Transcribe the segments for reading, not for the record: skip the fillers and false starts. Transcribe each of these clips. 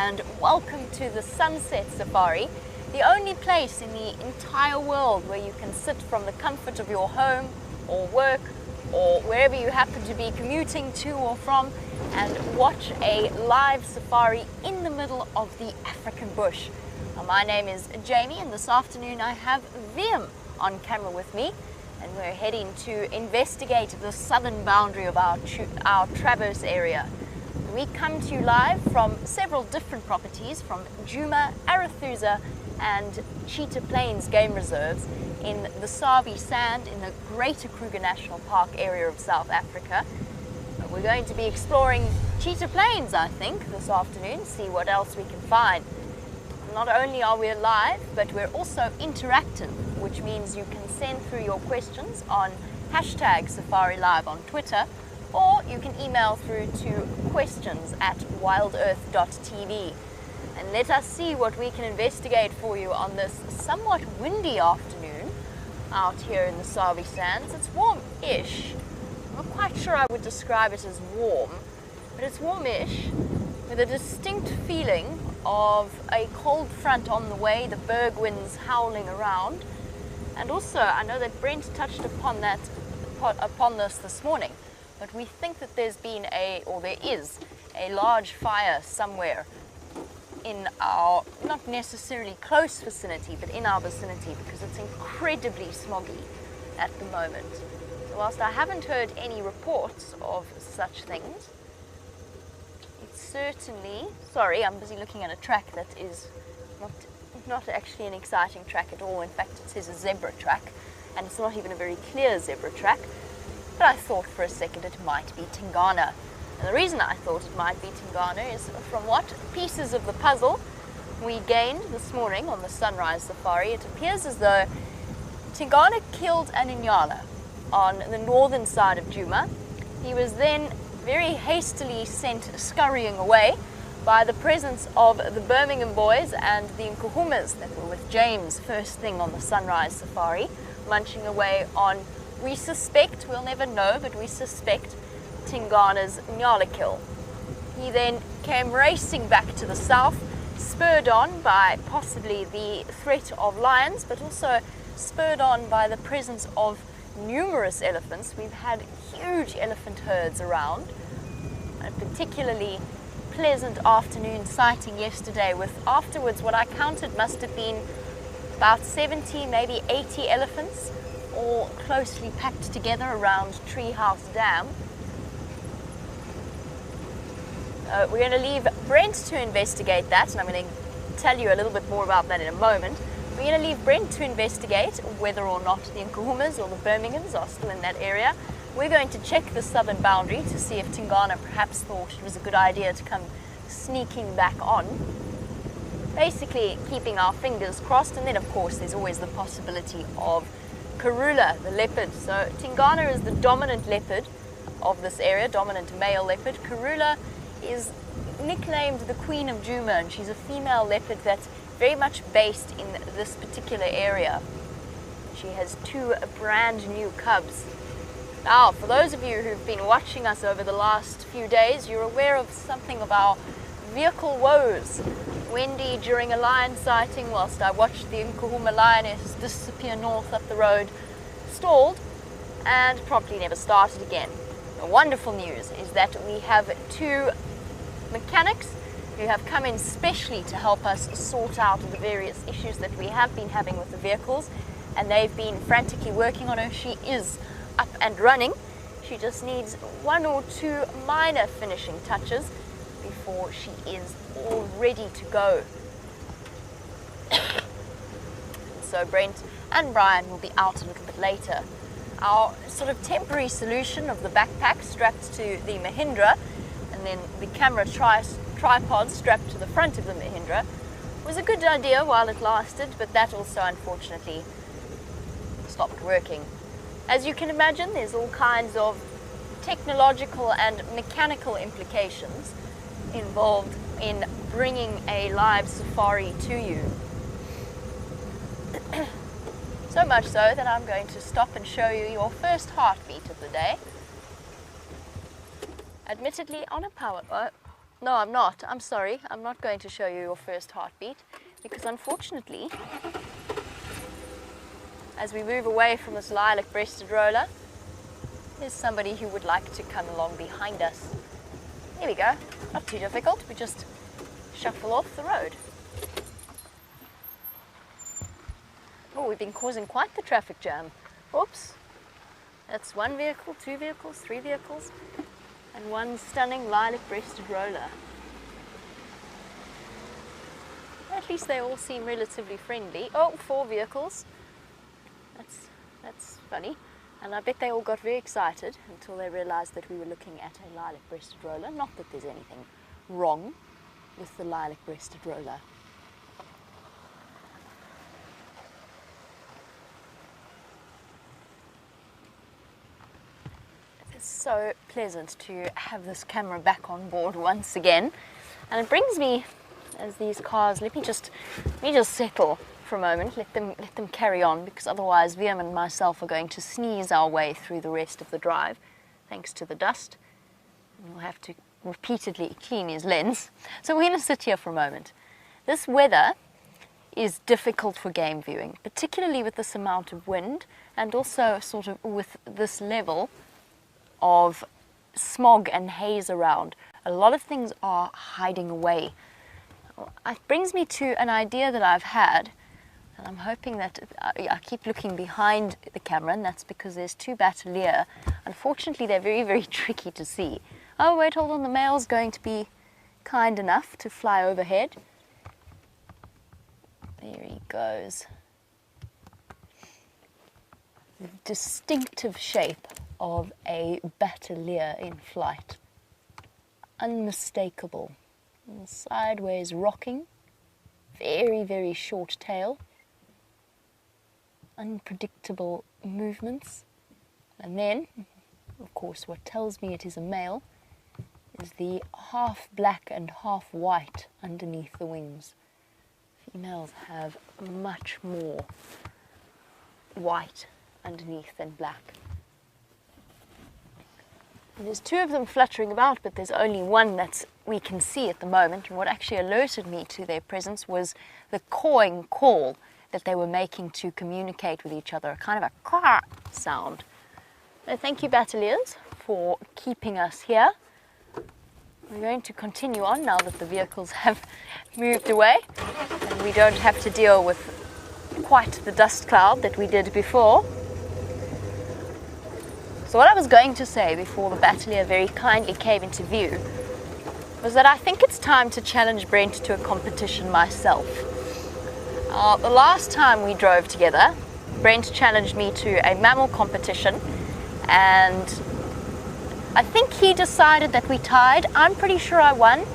and welcome to the Sunset Safari, the only place in the entire world where you can sit from the comfort of your home or work or wherever you happen to be commuting to or from and watch a live safari in the middle of the African bush. Now, my name is Jamie and this afternoon I have Wiem on camera with me and we're heading to investigate the southern boundary of our traverse area. We come to you live from several different properties from Djuma, Arathusa and Cheetah Plains game reserves in the Sabi Sand in the Greater Kruger National Park area of South Africa. We're going to be exploring Cheetah Plains, I think, this afternoon, see what else we can find. Not only are we live, but we're also interactive, which means you can send through your questions on #SafariLive on Twitter, or you can email through to questions@wildearth.tv. And let us see what we can investigate for you on this somewhat windy afternoon out here in the Sabi Sands. It's warm-ish. I'm not quite sure I would describe it as warm, but it's warm-ish with a distinct feeling of a cold front on the way, the berg winds howling around. And also, I know that Brent touched upon this morning, but we think that there is a large fire somewhere in our, not necessarily close vicinity, but in our vicinity, because it's incredibly smoggy at the moment. So whilst I haven't heard any reports of such things, it's certainly, sorry, I'm busy looking at a track that is not actually an exciting track at all. In fact, it says a zebra track, and it's not even a very clear zebra track. But I thought for a second it might be Tingana. And the reason I thought it might be Tingana is from what pieces of the puzzle we gained this morning on the sunrise safari. It appears as though Tingana killed an Inyala on the northern side of Djuma. He was then very hastily sent scurrying away by the presence of the Birmingham boys and the Nkuhumas that were with James first thing on the sunrise safari, munching away on, we suspect, we'll never know, but we suspect Tingana's Nyala kill. He then came racing back to the south, spurred on by possibly the threat of lions, but also spurred on by the presence of numerous elephants. We've had huge elephant herds around, a particularly pleasant afternoon sighting yesterday with afterwards what I counted must have been about 70, maybe 80 elephants, all closely packed together around Treehouse Dam. We're going to leave Brent to investigate that, and I'm going to tell you a little bit more about that in a moment. We're going to leave Brent to investigate whether or not the Nkuhumas or the Birminghams are still in that area. We're going to check the southern boundary to see if Tingana perhaps thought it was a good idea to come sneaking back on. Basically keeping our fingers crossed, and then of course there's always the possibility of Karula, the leopard. So Tingana is the dominant leopard of this area, dominant male leopard. Karula is nicknamed the Queen of Djuma, and she's a female leopard that's very much based in this particular area. She has 2 brand new cubs. Now, for those of you who've been watching us over the last few days, you're aware of something of our vehicle woes. Wendy, during a lion sighting, whilst I watched the Nkuhuma lioness disappear north up the road, stalled and promptly never started again. The wonderful news is that we have 2 mechanics who have come in specially to help us sort out the various issues that we have been having with the vehicles, and they've been frantically working on her. She is up and running. She just needs 1 or 2 minor finishing touches before she is all ready to go. So Brent and Brian will be out a little bit later. Our sort of temporary solution of the backpack strapped to the Mahindra and then the camera tripod strapped to the front of the Mahindra was a good idea while it lasted, but that also unfortunately stopped working. As you can imagine, there's all kinds of technological and mechanical implications involved in bringing a live safari to you. So much so that I'm going to stop and show you your first heartbeat of the day. Admittedly on a power, No, I'm not. I'm sorry. I'm not going to show you your first heartbeat because unfortunately, as we move away from this lilac-breasted roller, there's somebody who would like to come along behind us. There we go. Not too difficult. We just shuffle off the road. Oh, we've been causing quite the traffic jam. Oops. That's one vehicle, two vehicles, three vehicles, and one stunning lilac-breasted roller. At least they all seem relatively friendly. Oh, four vehicles. That's funny. And I bet they all got very excited until they realized that we were looking at a lilac-breasted roller. Not that there's anything wrong with the lilac-breasted roller. It's so pleasant to have this camera back on board once again. And it brings me, as these cars, let me just settle for a moment, let them carry on, because otherwise Liam and myself are going to sneeze our way through the rest of the drive, thanks to the dust. And we'll have to repeatedly clean his lens. So we're going to sit here for a moment. This weather is difficult for game viewing, particularly with this amount of wind and also sort of with this level of smog and haze around. A lot of things are hiding away. It brings me to an idea that I've had, and I'm hoping that I keep looking behind the camera, and that's because there's two Battalier. Unfortunately, they're very, very tricky to see. Oh, wait, hold on, the male's going to be kind enough to fly overhead. There he goes. The distinctive shape of a Battalier in flight. Unmistakable. And sideways rocking. Very, very short tail. Unpredictable movements. And then, of course, what tells me it is a male is the half black and half white underneath the wings. Females have much more white underneath than black. And there's two of them fluttering about, but there's only one that we can see at the moment. And what actually alerted me to their presence was the cawing call that they were making to communicate with each other, a kind of a caw sound. So thank you, Battaliers, for keeping us here. We're going to continue on now that the vehicles have moved away and we don't have to deal with quite the dust cloud that we did before. So what I was going to say before the Battalier very kindly came into view was that I think it's time to challenge Brent to a competition myself. The last time we drove together, Brent challenged me to a mammal competition, and I think he decided that we tied. I'm pretty sure I won,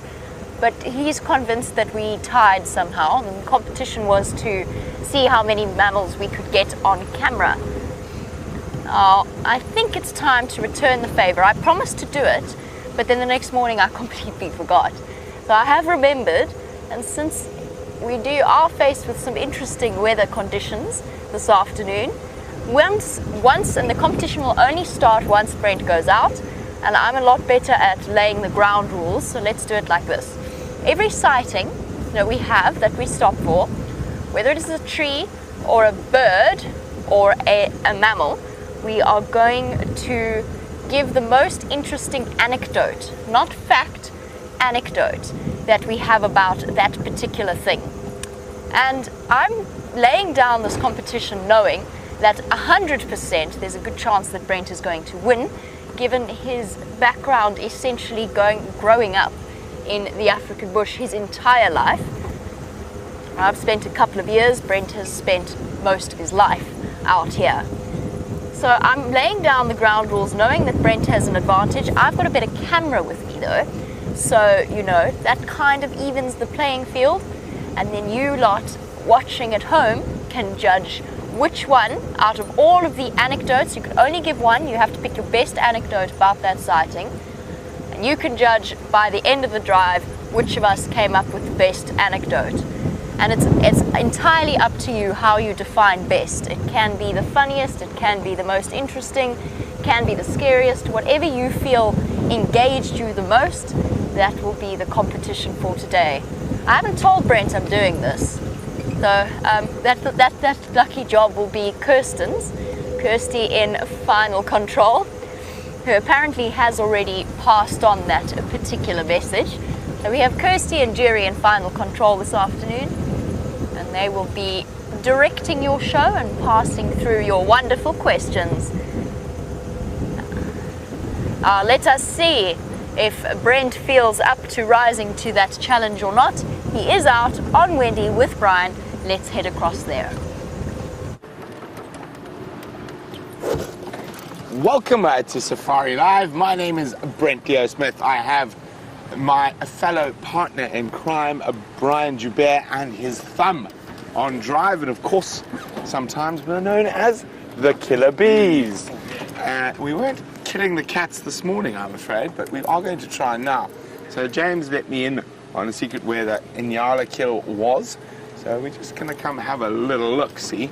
but he's convinced that we tied somehow. And the competition was to see how many mammals we could get on camera. I think it's time to return the favor. I promised to do it, but then the next morning I completely forgot. So I have remembered, and since we are faced with some interesting weather conditions this afternoon, once, and the competition will only start once Brent goes out, and I'm a lot better at laying the ground rules, so let's do it like this. Every sighting that we have that we stop for, whether it is a tree or a bird or a mammal, we are going to give the most interesting anecdote, not fact, anecdote that we have about that particular thing. And I'm laying down this competition knowing that 100% there's a good chance that Brent is going to win, given his background essentially growing up in the African bush his entire life. I've spent a couple of years, Brent has spent most of his life out here. So I'm laying down the ground rules knowing that Brent has an advantage. I've got a better camera with me though, so you know, that kind of evens the playing field, and then you lot watching at home can judge which one out of all of the anecdotes. You can only give one, you have to pick your best anecdote about that sighting, and you can judge by the end of the drive which of us came up with the best anecdote. And it's entirely up to you how you define best. It can be the funniest, it can be the most interesting, it can be the scariest, whatever you feel engaged you the most, that will be the competition for today. I haven't told Brent I'm doing this, so that lucky job will be Kirsten's. Kirsty in final control, who apparently has already passed on that particular message. So we have Kirsty and Jerry in final control this afternoon, and they will be directing your show and passing through your wonderful questions. Let us see if Brent feels up to rising to that challenge or not. He is out on Wendy with Brian. Let's head across there. Welcome to Safari Live. My name is Brent Leo Smith. I have my fellow partner in crime, Brian Joubert, and his thumb on drive, and of course, sometimes we're known as the Killer Bees. We weren't killing the cats this morning, I'm afraid, but we are going to try now. So James let me in on a secret where the Inyala kill was. So we're just going to come have a little look, see?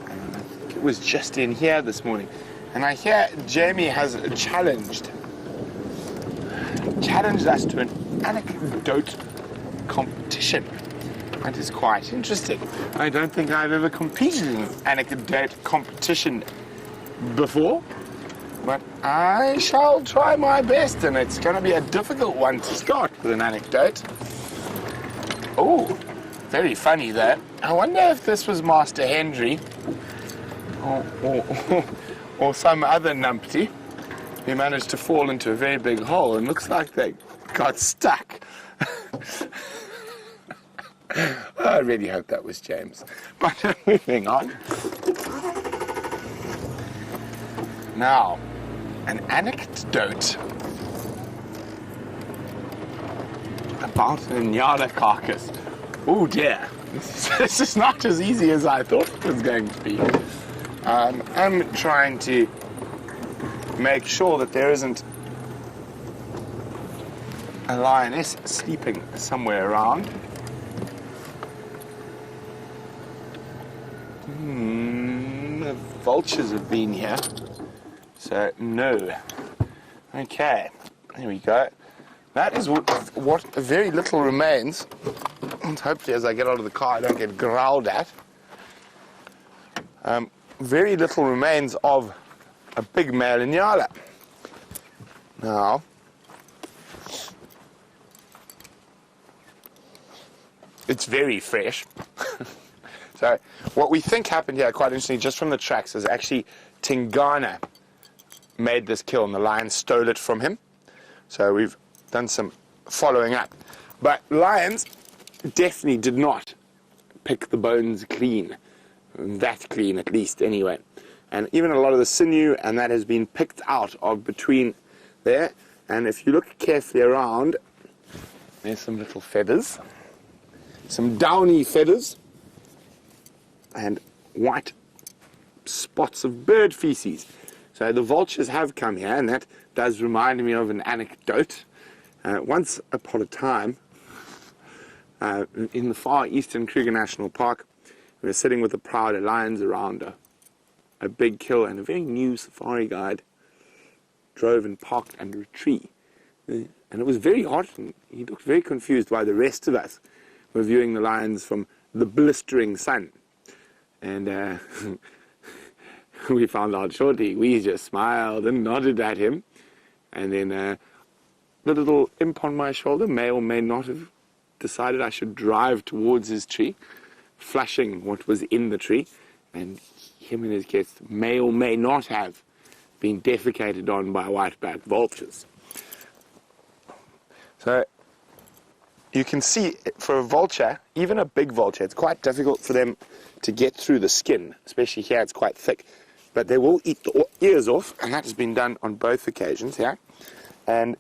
And I think it was just in here this morning. And I hear Jamie has challenged us to an anecdote competition. That is quite interesting. I don't think I've ever competed in an anecdote competition before, but I shall try my best, and it's going to be a difficult one to start with an anecdote. Oh, very funny though. I wonder if this was Master Henry or some other numpty who managed to fall into a very big hole and looks like they got stuck. I really hope that was James. But moving on. Now, an anecdote about an Inyala carcass. Oh dear, this is not as easy as I thought it was going to be. I'm trying to make sure that there isn't a lioness sleeping somewhere around. The vultures have been here, so no. Okay, here we go. That is what very little remains, and hopefully as I get out of the car I don't get growled at. Very little remains of a big male Inyala. Now, it's very fresh. So what we think happened here, quite interestingly, just from the tracks, is actually Tingana made this kill and the lion stole it from him. So we've done some following up. But lions definitely did not pick the bones clean. That clean, at least, anyway. And even a lot of the sinew, and that has been picked out of between there. And if you look carefully around, there's some little feathers. Some downy feathers. And white spots of bird feces. So the vultures have come here, and that does remind me of an anecdote. Once upon a time, in the far eastern Kruger National Park, we were sitting with the Prouder lions around a big kill, and a very new safari guide drove and parked under a tree. And it was very hot, and he looked very confused while the rest of us were viewing the lions from the blistering sun. And we found out shortly, we just smiled and nodded at him. And then the little imp on my shoulder may or may not have decided I should drive towards his tree, flashing what was in the tree. And him and his guests may or may not have been defecated on by white-backed vultures. So you can see, for a vulture, even a big vulture, it's quite difficult for them to get through the skin, especially here, it's quite thick. But they will eat the ears off, and that has been done on both occasions here. And,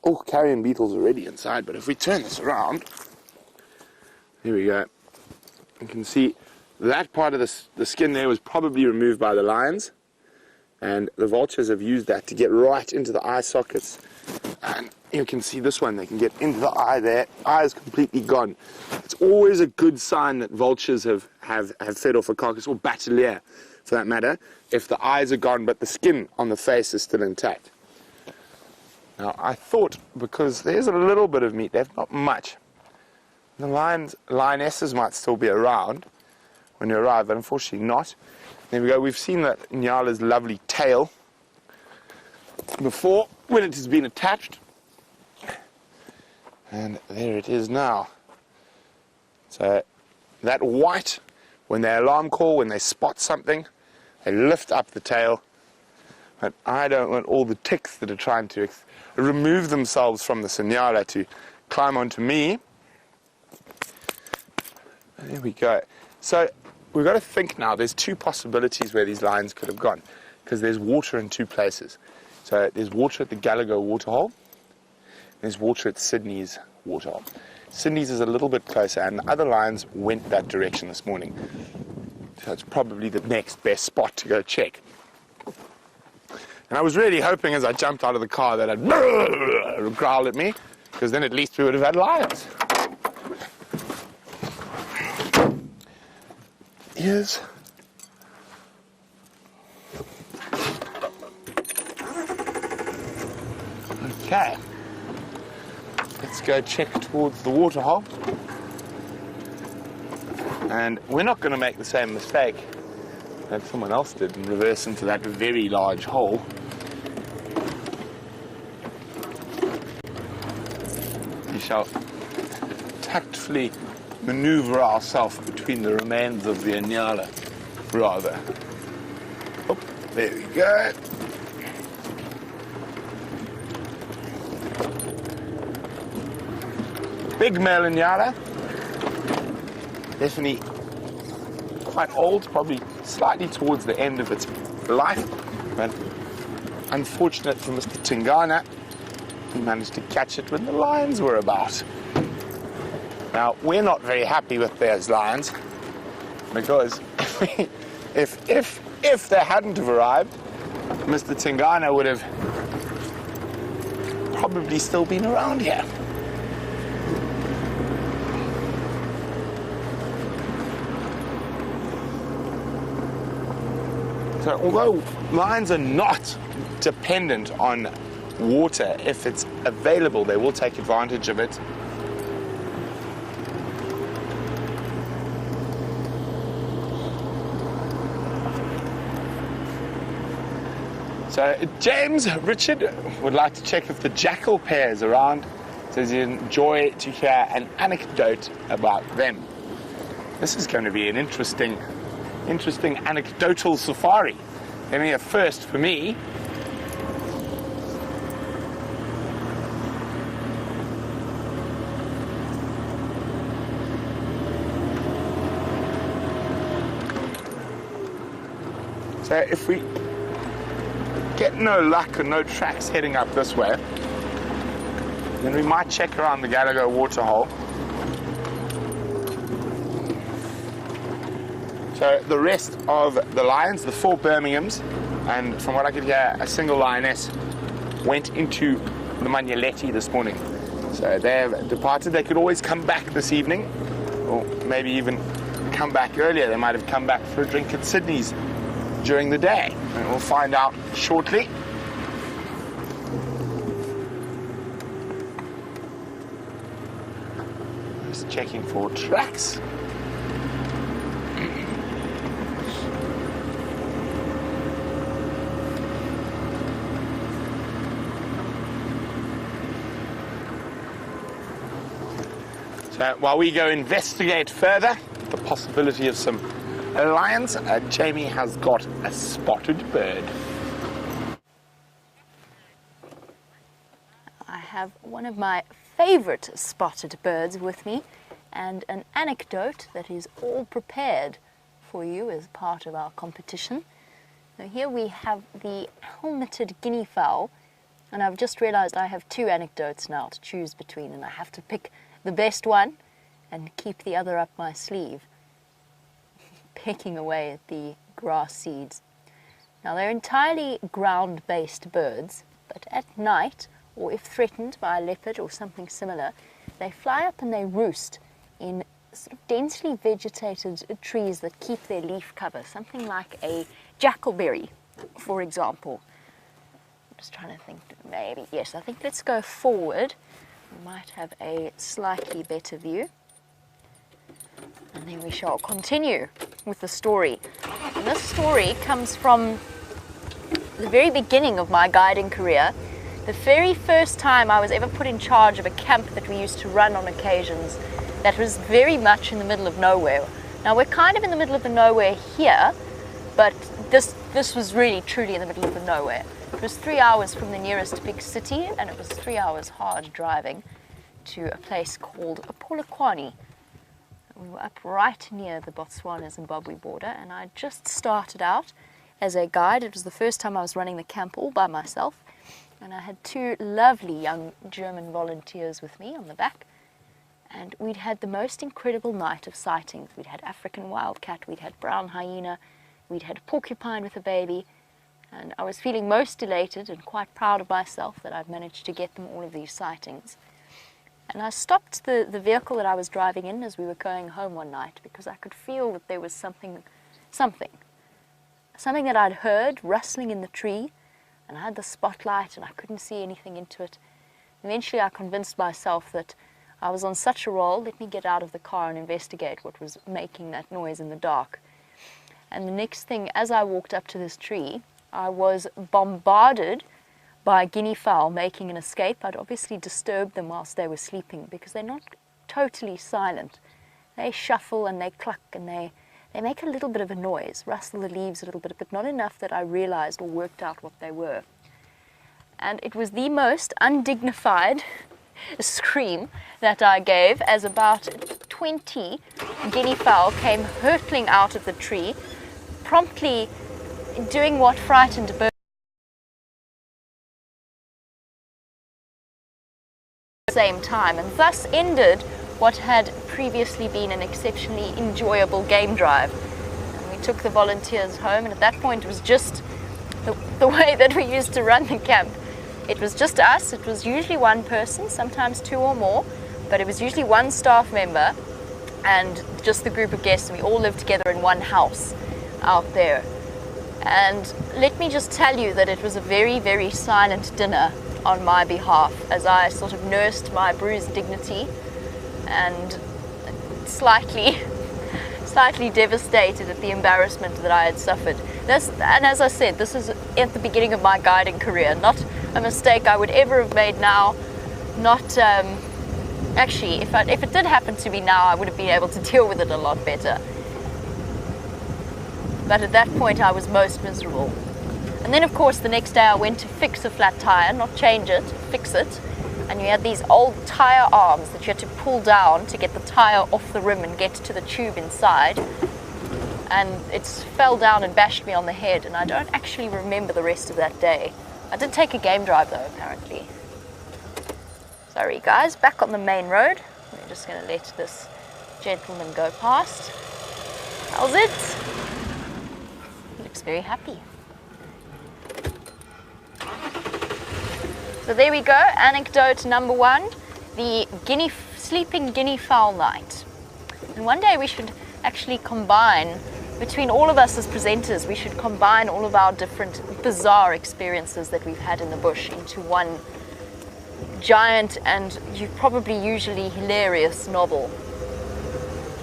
oh, carrion beetles already inside, but if we turn this around, here we go. You can see that part of the skin there was probably removed by the lions, and the vultures have used that to get right into the eye sockets. And you can see this one, they can get into the eye there, eye is completely gone. It's always a good sign that vultures have fed off a carcass, or batelier for that matter, if the eyes are gone but the skin on the face is still intact. Now, I thought, because there's a little bit of meat left, not much, the lionesses might still be around when you arrive, but unfortunately not. There we go. We've seen that Nyala's lovely tail before when it has been attached. And there it is now. So that white, when they alarm call, when they spot something, they lift up the tail. But I don't want all the ticks that are trying to remove themselves from the Nyala to climb onto me. There we go. So we've got to think now. There's two possibilities where these lions could have gone, because there's water in two places. So there's water at the Gallagher waterhole. There's water at Sydney's waterhole. Sydney's is a little bit closer, and the other lions went that direction this morning. So it's probably the next best spot to go check. And I was really hoping as I jumped out of the car that I'd growl at me, because then at least we would have had lions. Here's okay. Let's go check towards the waterhole. And we're not going to make the same mistake that someone else did and reverse into that very large hole. We shall tactfully maneuver ourselves between the remains of the Nyala, rather. Oh, there we go. Big male Nyala. Definitely quite old, probably slightly towards the end of its life, but unfortunate for Mr. Tingana, he managed to catch it when the lions were about. Now, we're not very happy with those lions, because if they hadn't have arrived, Mr. Tingana would have probably still been around here. So although lions are not dependent on water, if it's available, they will take advantage of it. So James Richard would like to check if the jackal pair is around. Says he'd enjoy to hear an anecdote about them. This is going to be an interesting anecdotal safari. Maybe a first for me. So if we get no luck and no tracks heading up this way, then we might check around the Gallagher waterhole. So the rest of the lions, the 4 Birminghams, and from what I could hear, a single lioness, went into the Manyeleti this morning. So they have departed. They could always come back this evening, or maybe even come back earlier. They might have come back for a drink at Sydney's during the day. And we'll find out shortly. Just checking for tracks. So while we go investigate further the possibility of some lions, Jamie has got a spotted bird. I have one of my favorite spotted birds with me, and an anecdote that is all prepared for you as part of our competition. Now here we have the helmeted guinea fowl, and I've just realized I have 2 anecdotes now to choose between, and I have to pick the best one and keep the other up my sleeve, pecking away at the grass seeds. Now they're entirely ground-based birds, but at night, or if threatened by a leopard or something similar, they fly up and they roost in sort of densely vegetated trees that keep their leaf cover, something like a jackalberry, for example. Just trying to think, maybe, yes, I think let's go forward. We might have a slightly better view. And then we shall continue with the story. And this story comes from the very beginning of my guiding career. The very first time I was ever put in charge of a camp that we used to run on occasions that was very much in the middle of nowhere. Now we're kind of in the middle of the nowhere here, but this was really truly in the middle of the nowhere. It was 3 hours from the nearest big city, and it was 3 hours hard driving to a place called Polokwane. We were up right near the Botswana-Zimbabwe border, and I just started out as a guide. It was the first time I was running the camp all by myself, and I had 2 lovely young German volunteers with me on the back, and we'd had the most incredible night of sightings. We'd had African wildcat, we'd had brown hyena, we'd had porcupine with a baby, and I was feeling most elated and quite proud of myself that I'd managed to get them all of these sightings. And I stopped the vehicle that I was driving in as we were going home one night because I could feel that there was something that I'd heard rustling in the tree, and I had the spotlight and I couldn't see anything into it. Eventually I convinced myself that I was on such a roll, let me get out of the car and investigate what was making that noise in the dark. And the next thing, as I walked up to this tree, I was bombarded by guinea fowl making an escape. I'd obviously disturbed them whilst they were sleeping because they're not totally silent. They shuffle and they cluck and they make a little bit of a noise, rustle the leaves a little bit, but not enough that I realized or worked out what they were. And it was the most undignified scream that I gave as about 20 guinea fowl came hurtling out of the tree, promptly doing what frightened birds at the same time, and thus ended what had previously been an exceptionally enjoyable game drive. And we took the volunteers home, and at that point it was just the way that we used to run the camp. It was just us. It was usually one person, sometimes 2 or more, but it was usually one staff member and just the group of guests. We all lived together in one house out there. And let me just tell you that it was a very, very silent dinner on my behalf as I sort of nursed my bruised dignity and slightly devastated at the embarrassment that I had suffered. And as I said, this is at the beginning of my guiding career, not a mistake I would ever have made now. Not actually, if it did happen to me now, I would have been able to deal with it a lot better. But at that point, I was most miserable. And then, of course, the next day I went to fix a flat tire, not change it, fix it. And you had these old tire arms that you had to pull down to get the tire off the rim and get to the tube inside. And it fell down and bashed me on the head, and I don't actually remember the rest of that day. I did take a game drive though, apparently. Sorry guys, back on the main road. We're just going to let this gentleman go past. How's it? He looks very happy. So there we go, anecdote number 1, the sleeping guinea fowl night. And one day we should actually combine, between all of us as presenters, we should combine all of our different bizarre experiences that we've had in the bush into one giant and probably usually hilarious novel.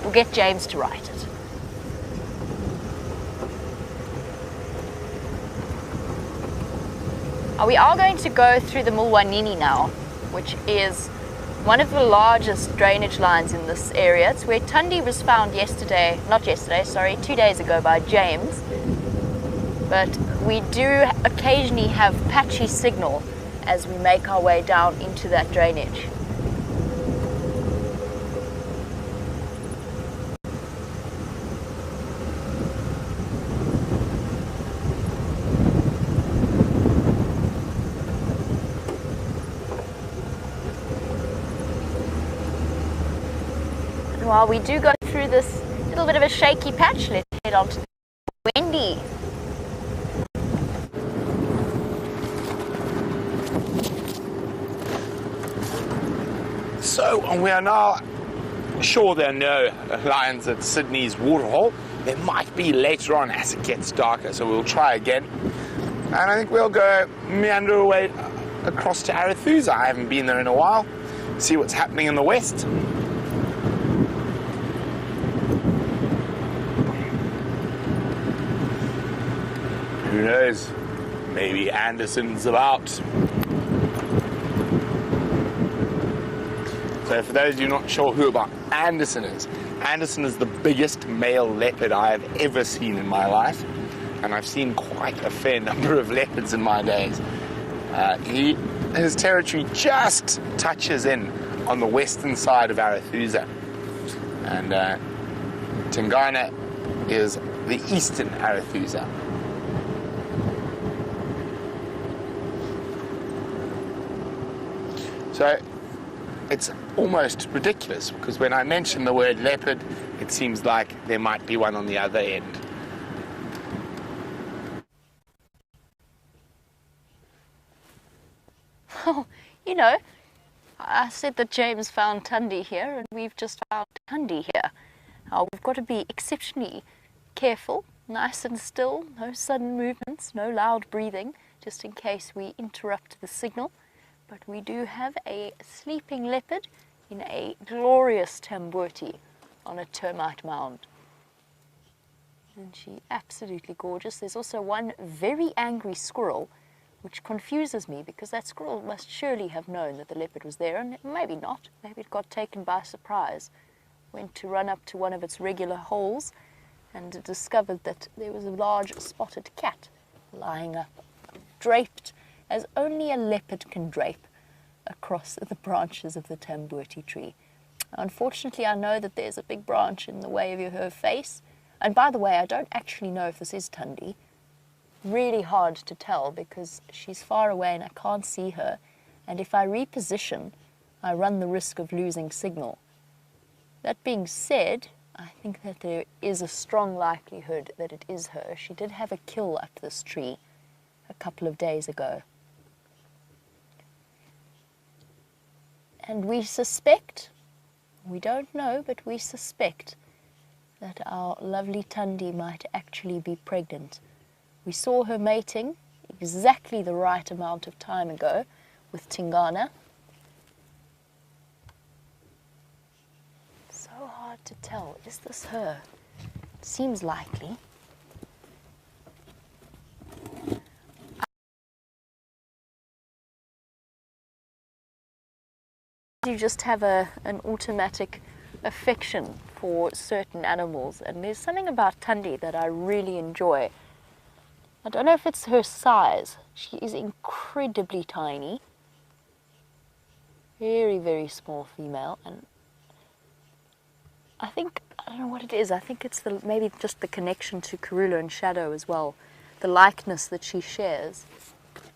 We'll get James to write it. We are going to go through the Mulwanini now, which is one of the largest drainage lines in this area. It's where Tundi was found 2 days ago by James. But we do occasionally have patchy signal as we make our way down into that drainage. While we do go through this little bit of a shaky patch, let's head on to Wendy. So we are now sure there are no lions at Sydney's waterhole. There might be later on as it gets darker, so we'll try again. And I think we'll go meander away across to Arethusa. I haven't been there in a while. See what's happening in the west. Who knows? Maybe Anderson's about. So for those of you not sure who about Anderson is the biggest male leopard I have ever seen in my life. And I've seen quite a fair number of leopards in my days. His territory just touches in on the western side of Arethusa. And Tingana is the eastern Arethusa. So it's almost ridiculous because when I mention the word leopard, it seems like there might be one on the other end. Oh, you know, I said that James found Tundi here, and we've just found Tundi here. We've got to be exceptionally careful, nice and still, no sudden movements, no loud breathing, just in case we interrupt the signal. But we do have a sleeping leopard in a glorious tamboti on a termite mound. And she's absolutely gorgeous. There's also one very angry squirrel, which confuses me because that squirrel must surely have known that the leopard was there, and maybe not. Maybe it got taken by surprise, went to run up to one of its regular holes and discovered that there was a large spotted cat lying up, draped as only a leopard can drape across the branches of the tamboti tree. Unfortunately, I know that there's a big branch in the way of her face. And by the way, I don't actually know if this is Tundi. Really hard to tell because she's far away and I can't see her. And if I reposition, I run the risk of losing signal. That being said, I think that there is a strong likelihood that it is her. She did have a kill up this tree a couple of days ago. And we suspect, we don't know, but we suspect that our lovely Tundi might actually be pregnant. We saw her mating exactly the right amount of time ago with Tingana. So hard to tell. Is this her? Seems likely. You just have an automatic affection for certain animals, and there's something about Tundi that I really enjoy. I don't know if it's her size. She is incredibly tiny. Very, very small female, and I don't know what it is. I think it's maybe just the connection to Karula and Shadow as well, the likeness that she shares.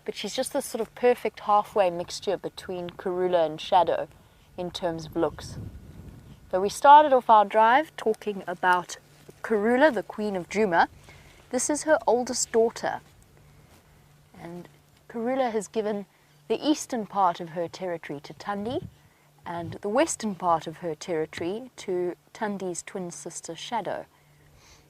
But she's just this sort of perfect halfway mixture between Karula and Shadow in terms of looks. So we started off our drive talking about Karula, the Queen of Djuma. This is her oldest daughter. And Karula has given the eastern part of her territory to Tundi and the western part of her territory to Tundi's twin sister Shadow,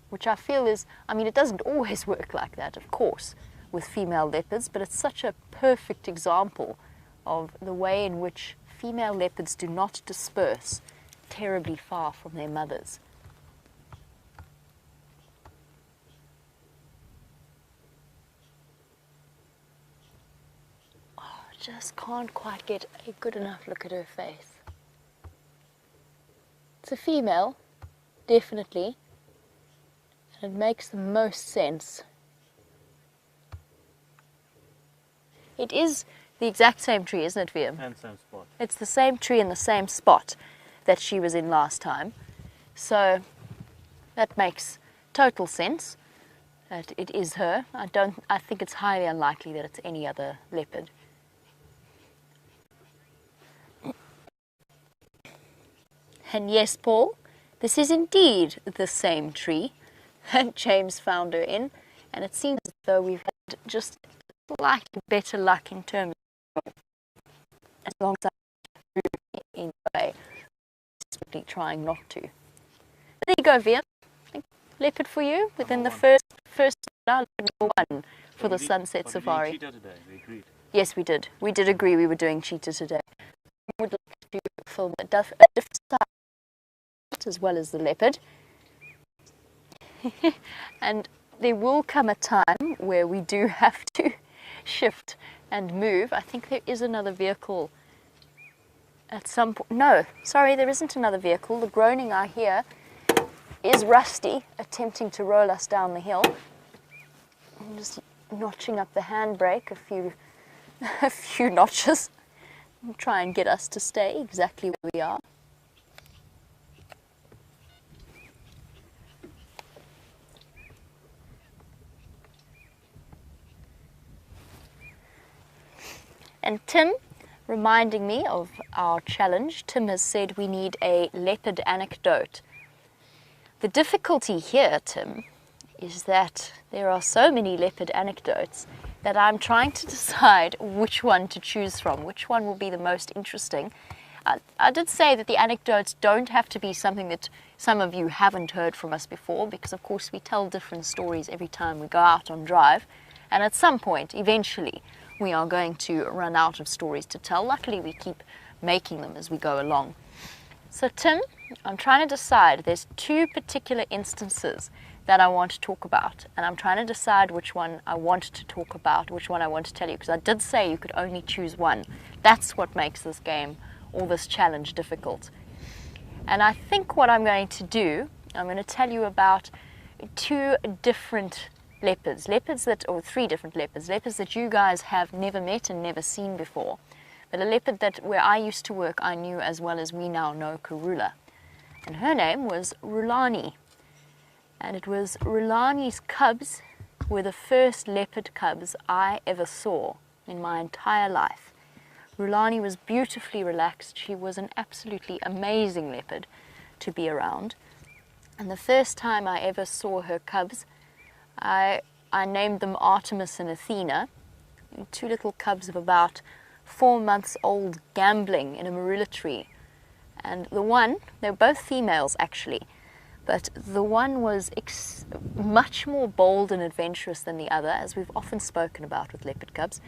which I feel is, it doesn't always work like that, of course, with female leopards, but it's such a perfect example of the way in which female leopards do not disperse terribly far from their mothers. Oh, just can't quite get a good enough look at her face. It's a female, definitely, and it makes the most sense. It is the exact same tree, isn't it, Viam? And same spot. It's the same tree in the same spot that she was in last time. So that makes total sense that it is her. I think it's highly unlikely that it's any other leopard. And yes, Paul, this is indeed the same tree that James found her in, and it seems as though we've had just slightly better luck in terms of as long as I'm in a way, desperately trying not to. But there you go, Via. Leopard for you within the first our number one for the sunset safari. Cheetah today, we agreed. Yes, we did. We did agree we were doing cheetah today. We would like to film a different side as well as the leopard. And there will come a time where we do have to shift and move. I think there is another vehicle at some point. No, sorry, there isn't another vehicle. The groaning I hear is Rusty attempting to roll us down the hill. I'm just notching up the handbrake a few notches and try and get us to stay exactly where we are. And Tim, reminding me of our challenge, Tim has said we need a leopard anecdote. The difficulty here, Tim, is that there are so many leopard anecdotes that I'm trying to decide which one to choose from, which one will be the most interesting. I did say that the anecdotes don't have to be something that some of you haven't heard from us before, because of course we tell different stories every time we go out on drive, and at some point, eventually, we are going to run out of stories to tell. Luckily, we keep making them as we go along. So Tim, I'm trying to decide, there's two particular instances that I want to talk about, and I'm trying to decide which one I want to talk about, which one I want to tell you, because I did say you could only choose one. That's what makes this game, or this challenge, difficult. And I think what I'm going to do, I'm going to tell you about two different leopards or three different leopards that you guys have never met and never seen before. But a leopard that where I used to work, I knew as well as we now know Karula. And her name was Rulani. And it was Rulani's cubs were the first leopard cubs I ever saw in my entire life. Rulani was beautifully relaxed. She was an absolutely amazing leopard to be around. And the first time I ever saw her cubs, I named them Artemis and Athena, two little cubs of about 4 months old, gambling in a marula tree. And the one, they were both females actually, but the one was much more bold and adventurous than the other, as we've often spoken about with leopard cubs,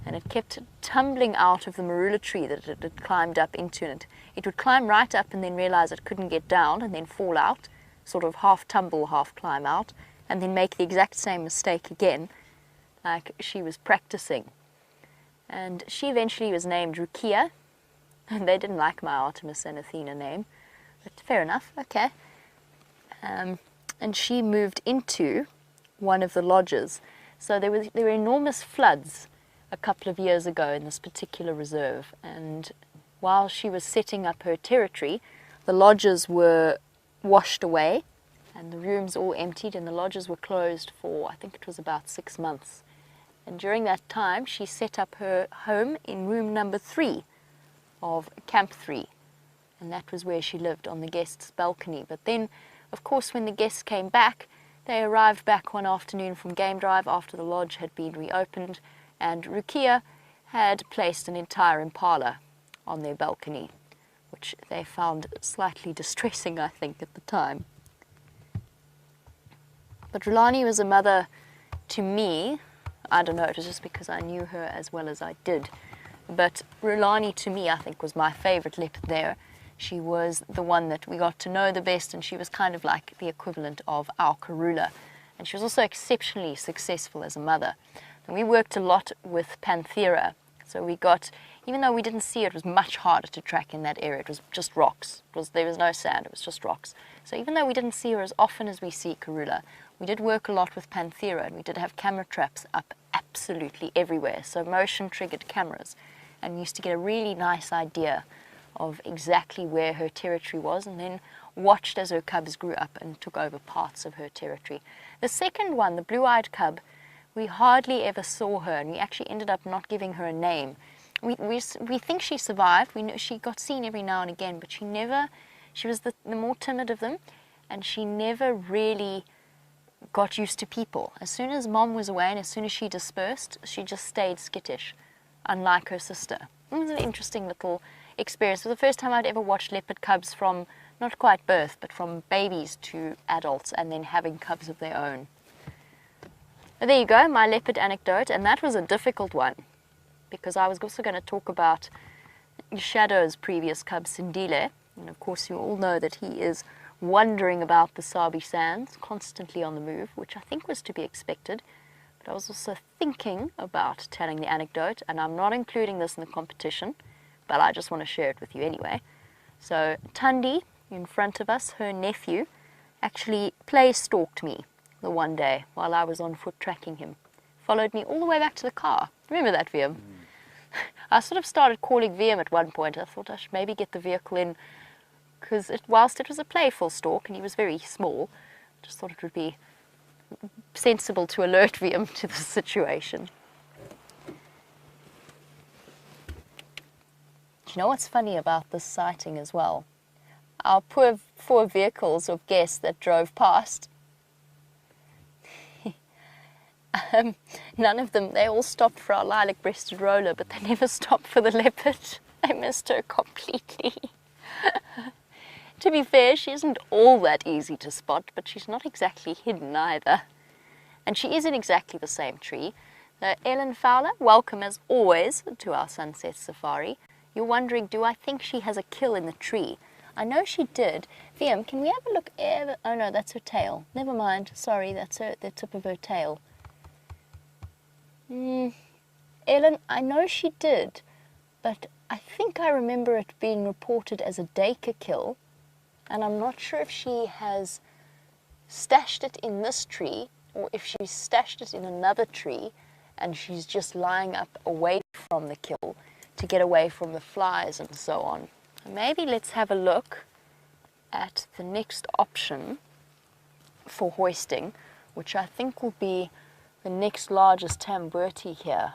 and it kept tumbling out of the marula tree that it had climbed up into. And it would climb right up and then realize it couldn't get down and then fall out, sort of half tumble, half climb out, and then make the exact same mistake again, like she was practicing. And she eventually was named Rukia, and they didn't like my Artemis and Athena name, but fair enough, okay. And she moved into one of the lodges. So there were enormous floods a couple of years ago in this particular reserve, and while she was setting up her territory, the lodges were washed away, and the rooms all emptied, and the lodges were closed for, I think it was about 6 months. And during that time, she set up her home in room number 3 of Camp 3. And that was where she lived, on the guests' balcony. But then, of course, when the guests came back, they arrived back one afternoon from game drive after the lodge had been reopened, and Rukia had placed an entire impala on their balcony, which they found slightly distressing, I think, at the time. But Rulani was a mother to me. I don't know, it was just because I knew her as well as I did. But Rulani to me, I think, was my favorite leopard there. She was the one that we got to know the best, and she was kind of like the equivalent of our Karula. And she was also exceptionally successful as a mother. And we worked a lot with Panthera. So we got, even though we didn't see it, it was much harder to track in that area. It was just rocks. There was no sand, it was just rocks. So even though we didn't see her as often as we see Karula, we did work a lot with Panthera, and we did have camera traps up absolutely everywhere. So motion-triggered cameras. And we used to get a really nice idea of exactly where her territory was, and then watched as her cubs grew up and took over parts of her territory. The second one, the blue-eyed cub, we hardly ever saw her, and we actually ended up not giving her a name. We think she survived. We know she got seen every now and again, but she was the more timid of them, and she never really got used to people. As soon as Mom was away and as soon as she dispersed, she just stayed skittish, unlike her sister. It was an interesting little experience. It was the first time I'd ever watched leopard cubs from, not quite birth, but from babies to adults, and then having cubs of their own. But there you go, my leopard anecdote, and that was a difficult one because I was also going to talk about Shadow's previous cub, Sindile. And of course, you all know that he is wandering about the Sabi sands, constantly on the move, which I think was to be expected. But I was also thinking about telling the anecdote, and I'm not including this in the competition, but I just want to share it with you anyway. So Tundi, in front of us, her nephew, actually play-stalked me the one day while I was on foot tracking him. Followed me all the way back to the car. Remember that, VM? I sort of started calling VM at one point. I thought I should maybe get the vehicle in, because whilst it was a playful stalk and he was very small, I just thought it would be sensible to alert VM to the situation. Do you know what's funny about this sighting as well? Our poor 4 vehicles of guests that drove past, none of them, they all stopped for our lilac-breasted roller, but they never stopped for the leopard. They missed her completely. To be fair, she isn't all that easy to spot, but she's not exactly hidden either. And she is in exactly the same tree. Ellen Fowler, welcome as always to our sunset safari. You're wondering, do I think she has a kill in the tree? I know she did. VM, can we have a look? Oh no, that's her tail. Never mind. Sorry, that's the tip of her tail. Ellen, I know she did, but I think I remember it being reported as a Dacre kill, and I'm not sure if she has stashed it in this tree or if she stashed it in another tree and she's just lying up away from the kill to get away from the flies and so on. Maybe let's have a look at the next option for hoisting, which I think will be the next largest Tamburti here.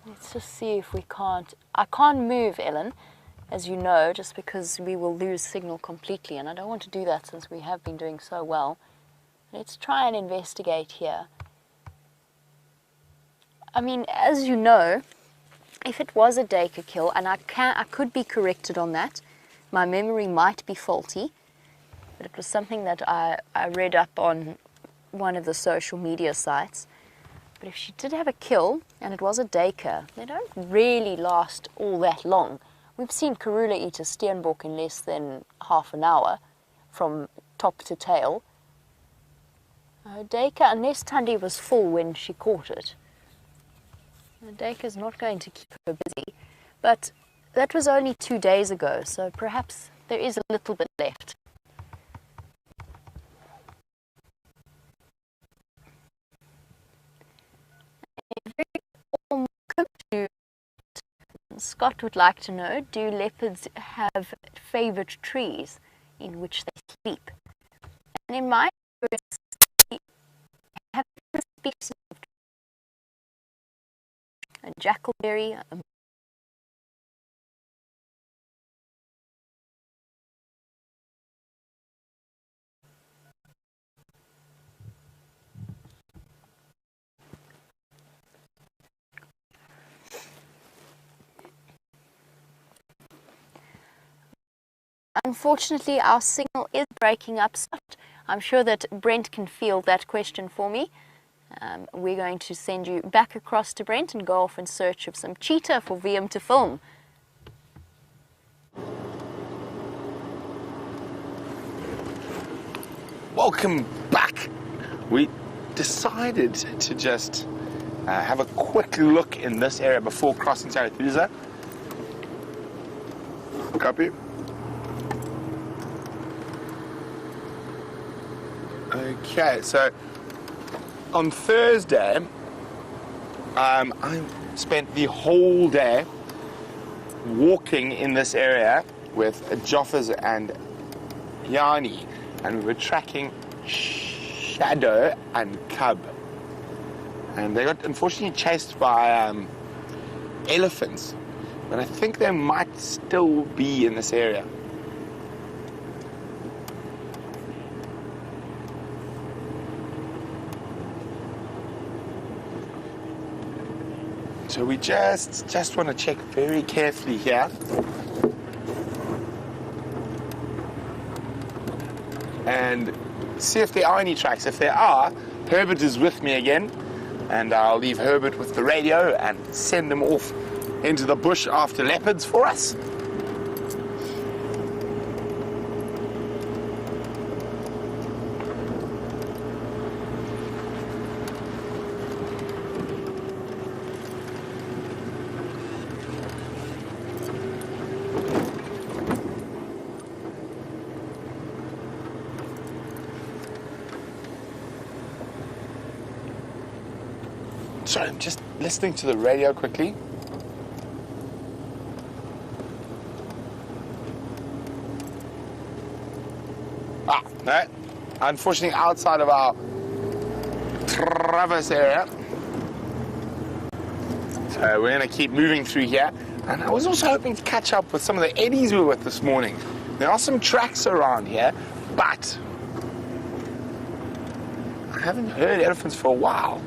Let's just see if we can't... I can't move, Ellen, as you know, just because we will lose signal completely, and I don't want to do that since we have been doing so well. Let's try and investigate here. I mean, as you know, if it was a Dacre kill, and I could be corrected on that, my memory might be faulty, but it was something that I read up on one of the social media sites. But if she did have a kill, and it was a Dacre, they don't really last all that long. We've seen Karula eat a steenbok in less than half an hour, from top to tail. Dacre, unless Tundi was full when she caught it, Dacre's not going to keep her busy. But that was only 2 days ago, so perhaps there is a little bit left. Scott would like to know, do leopards have favourite trees in which they sleep? And in my experience, they have different species of trees. A jackalberry, unfortunately, our signal is breaking up. I'm sure that Brent can field that question for me. We're going to send you back across to Brent and go off in search of some cheetah for VM to film. Welcome back. We decided to just have a quick look in this area before crossing Zarathustra. Copy. Okay, so on Thursday, I spent the whole day walking in this area with Joffers and Yanni, and we were tracking Shadow and Cub. And they got unfortunately chased by elephants, but I think they might still be in this area. So we just want to check very carefully here. And see if there are any tracks. If there are, Herbert is with me again, and I'll leave Herbert with the radio and send him off into the bush after leopards for us. Sorry, I'm just listening to the radio quickly. No. Unfortunately, outside of our traverse area. So we're going to keep moving through here. And I was also hoping to catch up with some of the eddies we were with this morning. There are some tracks around here, but I haven't heard elephants for a while.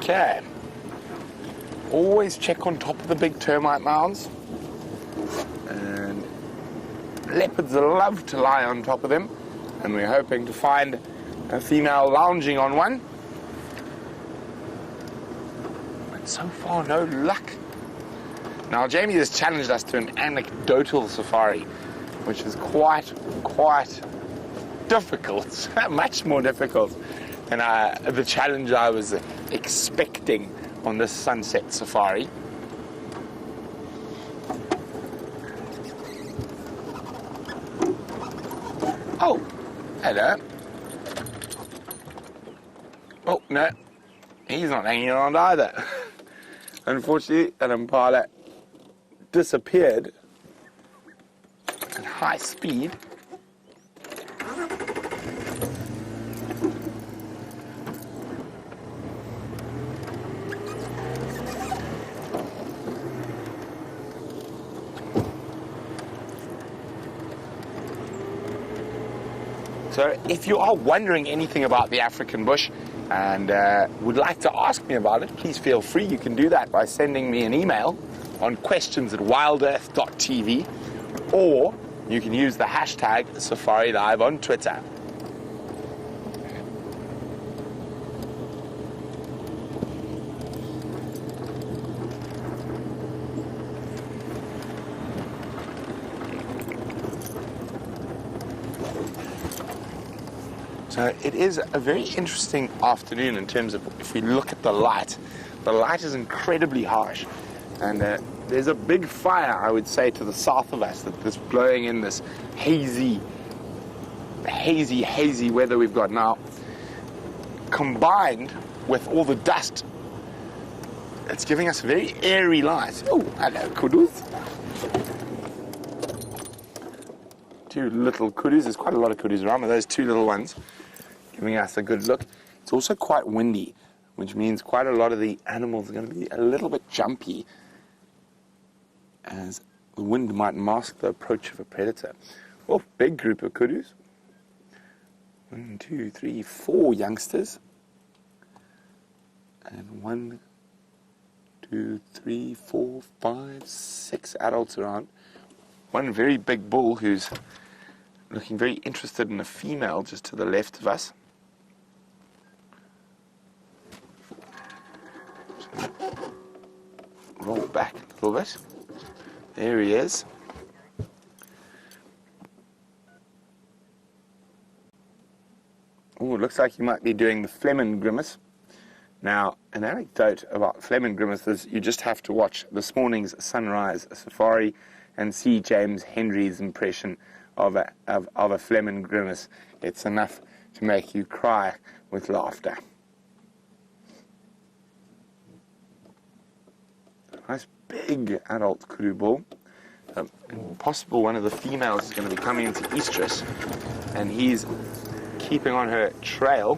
Okay. Always check on top of the big termite mounds. And leopards love to lie on top of them. And we're hoping to find a female lounging on one. But so far, no luck. Now, Jamie has challenged us to an anecdotal safari, which is quite difficult, much more difficult than the challenge I was expecting on this sunset safari. Oh, hello. Oh, no, he's not hanging around either. Unfortunately, that impala disappeared at high speed. So if you are wondering anything about the African bush and would like to ask me about it, please feel free. You can do that by sending me an email on questions@wildearth.tv, or you can use the hashtag SafariLive on Twitter. So it is a very interesting afternoon in terms of, if we look at the light is incredibly harsh. And there's a big fire, I would say, to the south of us that's blowing in this hazy weather we've got now, combined with all the dust. It's giving us a very airy light. Oh, hello, kudus. Two little kudus. There's quite a lot of kudus around, but those two little ones giving us a good look. It's also quite windy, which means quite a lot of the animals are going to be a little bit jumpy, as the wind might mask the approach of a predator. Oh, big group of kudus. 1, 2, 3, 4 youngsters. And 1, 2, 3, 4, 5, 6 adults around. One very big bull who's looking very interested in a female just to the left of us. Roll back a little bit. There he is. Oh, it looks like he might be doing the Fleming grimace. Now, an anecdote about Fleming grimace is you just have to watch this morning's sunrise safari and see James Henry's impression of a Fleming grimace. It's enough to make you cry with laughter. Nice big adult kudu bull. Possible one of the females is going to be coming into estrus, and he's keeping on her trail.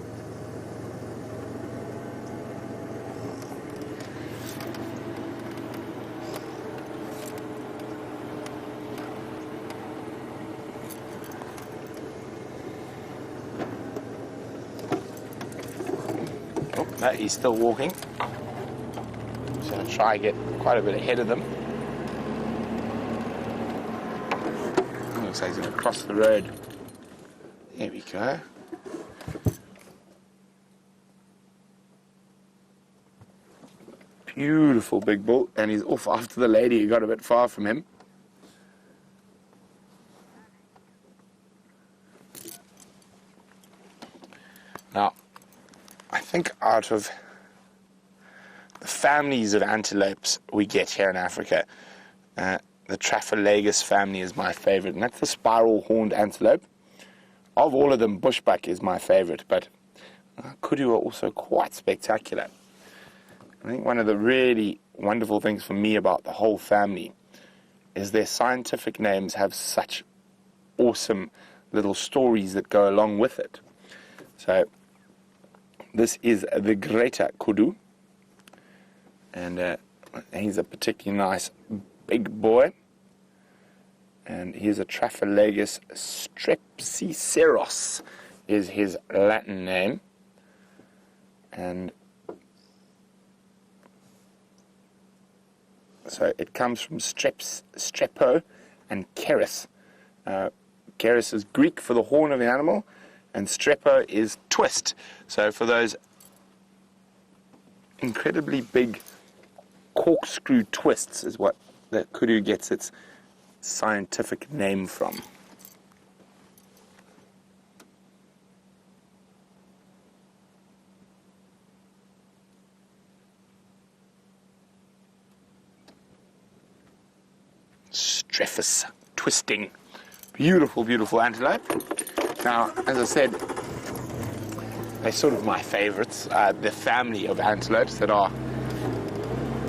No, he's still walking. So I'll try and get quite a bit ahead of them. Looks like he's going to cross the road. There we go. Beautiful big bull, and he's off after the lady who got a bit far from him. Now, I think out of the families of antelopes we get here in Africa, the Traphalagus family is my favorite, and that's the spiral-horned antelope. Of all of them, bushbuck is my favorite, but kudu are also quite spectacular. I think one of the really wonderful things for me about the whole family is their scientific names have such awesome little stories that go along with it. So this is the greater kudu, and he's a particularly nice big boy. And here's a Traphalagus strepsiceros is his Latin name. And so it comes from strepo and keris. Keris is Greek for the horn of the animal, and strepo is twist. So for those incredibly big corkscrew twists is what the kudu gets its scientific name from. Strephus twisting. Beautiful, beautiful antelope. Now, as I said, they're sort of my favorites. The family of antelopes that are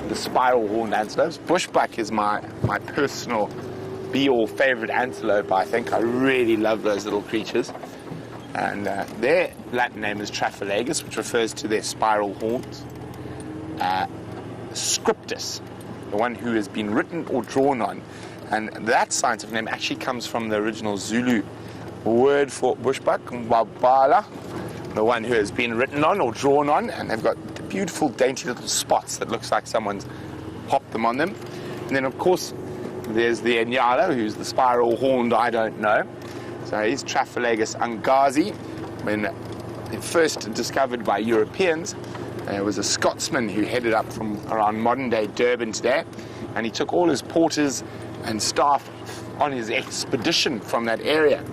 the spiral-horned antelopes. Bushbuck is my personal be-all favorite antelope, I think. I really love those little creatures. And their Latin name is Traphalagus, which refers to their spiral horns. Scriptus, the one who has been written or drawn on. And that scientific name actually comes from the original Zulu word for bushbuck, mbabala, the one who has been written on or drawn on, and they've got beautiful dainty little spots that looks like someone's popped them on them. And then of course there's the Inyala, who's the spiral horned I don't know. So he's Traphalagus angazi. When first discovered by Europeans, there was a Scotsman who headed up from around modern day Durban today, and he took all his porters and staff on his expedition from that area.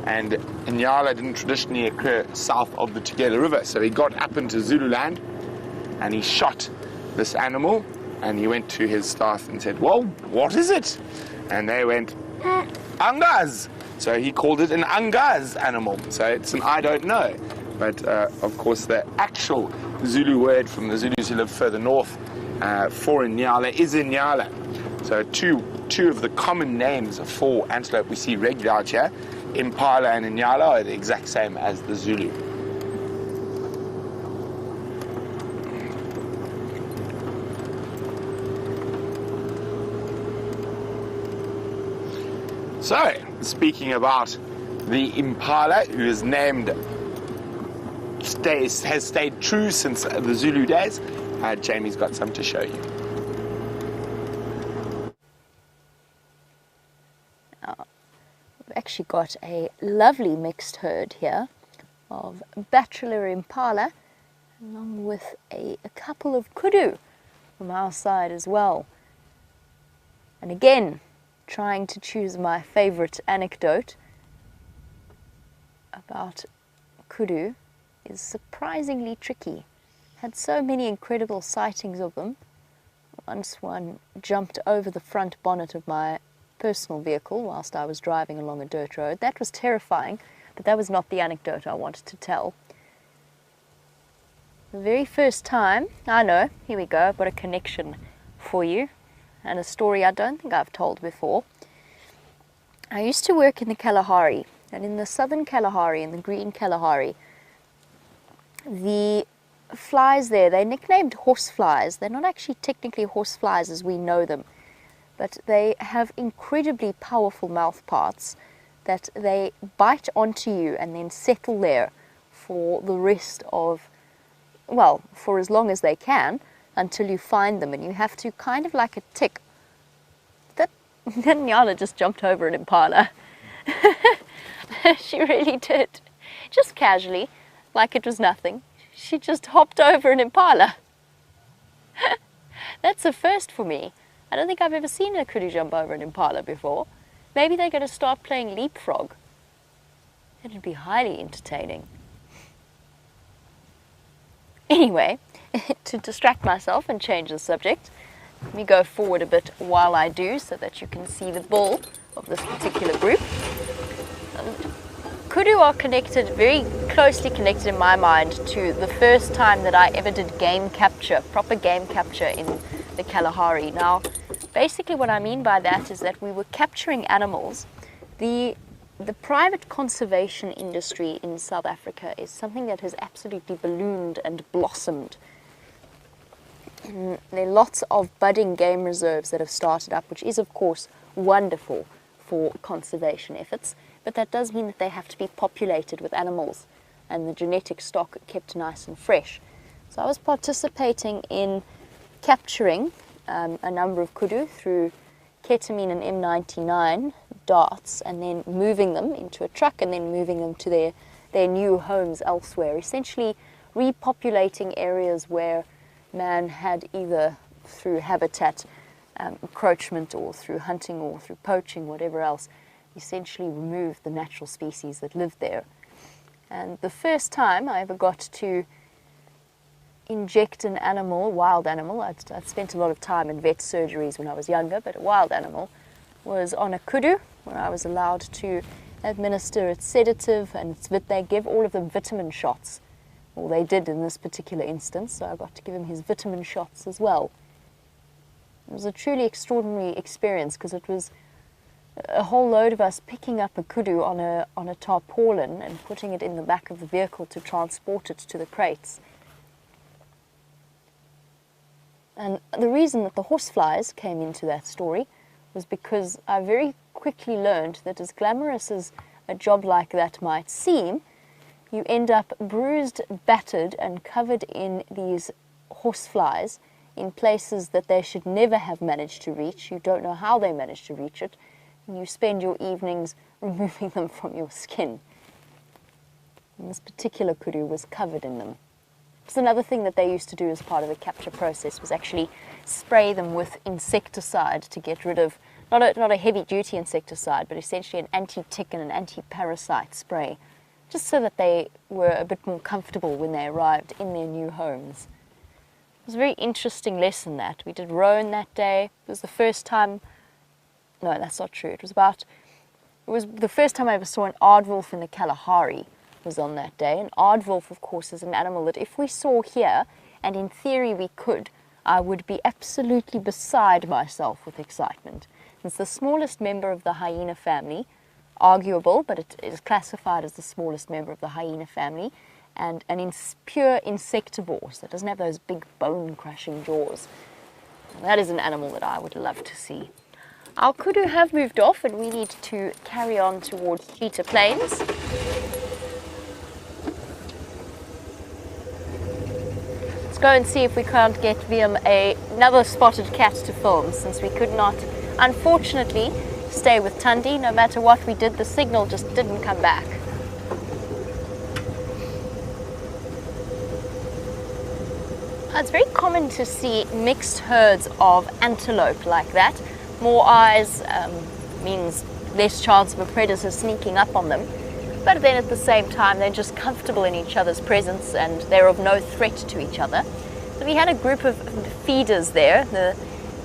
And Inyala didn't traditionally occur south of the Tugela River, so he got up into Zululand and he shot this animal, and he went to his staff and said, "Well, what is it?" And they went, "Angaz." So he called it an Angaz animal. So it's an I don't know. But of course the actual Zulu word from the Zulus who live further north for Inyala is Inyala. So two of the common names for antelope we see regularly out here, Impala and Inyala, are the exact same as the Zulu. So, speaking about the Impala, who is named, has stayed true since the Zulu days, Jamie's got some to show you. We've actually got a lovely mixed herd here of bachelor Impala, along with a couple of kudu from our side as well. And again, trying to choose my favorite anecdote about kudu is surprisingly tricky. Had so many incredible sightings of them. Once one jumped over the front bonnet of my personal vehicle whilst I was driving along a dirt road. That was terrifying, but that was not the anecdote I wanted to tell. The very first time, I know, here we go, I've got a connection for you, and a story I don't think I've told before. I used to work in the Kalahari, and in the southern Kalahari, in the green Kalahari, the flies there, they're nicknamed horse flies. They're not actually technically horse flies as we know them, but they have incredibly powerful mouth parts that they bite onto you and then settle there for the rest of well, for as long as they can, until you find them, and you have to kind of like a tick. That Nyala just jumped over an impala. She really did. Just casually, like it was nothing. She just hopped over an impala. That's a first for me. I don't think I've ever seen a kudu jump over an impala before. Maybe they're going to start playing leapfrog. It'd be highly entertaining. Anyway, to distract myself and change the subject, let me go forward a bit while I do so that you can see the bull of this particular group. Kudu are connected, very closely connected in my mind, to the first time that I ever did game capture, proper game capture in the Kalahari. Now, basically what I mean by that is that we were capturing animals. The private conservation industry in South Africa is something that has absolutely ballooned and blossomed. There are lots of budding game reserves that have started up, which is of course wonderful for conservation efforts, but that does mean that they have to be populated with animals and the genetic stock kept nice and fresh. So I was participating in capturing a number of kudu through ketamine and M99 darts, and then moving them into a truck and then moving them to their new homes elsewhere, essentially repopulating areas where man had, either through habitat encroachment or through hunting or through poaching, whatever else, essentially removed the natural species that lived there. And the first time I ever got to inject an animal, a wild animal, I'd spent a lot of time in vet surgeries when I was younger, but a wild animal, was on a kudu, where I was allowed to administer its sedative and they give all of them vitamin shots. Well, they did in this particular instance, so I got to give him his vitamin shots as well. It was a truly extraordinary experience because it was a whole load of us picking up a kudu on a tarpaulin and putting it in the back of the vehicle to transport it to the crates. And the reason that the horseflies came into that story was because I very quickly learned that as glamorous as a job like that might seem, you end up bruised, battered, and covered in these horseflies in places that they should never have managed to reach. You don't know how they managed to reach it, and you spend your evenings removing them from your skin. And this particular kudu was covered in them. It's another thing that they used to do as part of the capture process was actually spray them with insecticide to get rid of, not a heavy-duty insecticide, but essentially an anti-tick and an anti-parasite spray, just so that they were a bit more comfortable when they arrived in their new homes. It was a very interesting lesson that. We did roan that day. It was the first time, no, that's not true. It was the first time I ever saw an aardwolf in the Kalahari was on that day. An aardwolf, of course, is an animal that if we saw here, and in theory we could, I would be absolutely beside myself with excitement. It's the smallest member of the hyena family, arguable, but it is classified as the smallest member of the hyena family, and an pure insectivore, so it doesn't have those big bone-crushing jaws. And that is an animal that I would love to see. Our kudu have moved off, and we need to carry on towards Cheetah Plains. Let's go and see if we can't get Liam another spotted cat to film, since we could not, unfortunately, stay with Tundi. No matter what we did, the signal just didn't come back. It's very common to see mixed herds of antelope like that. More eyes means less chance of a predator sneaking up on them. But then at the same time, they're just comfortable in each other's presence and they're of no threat to each other. So we had a group of feeders there. The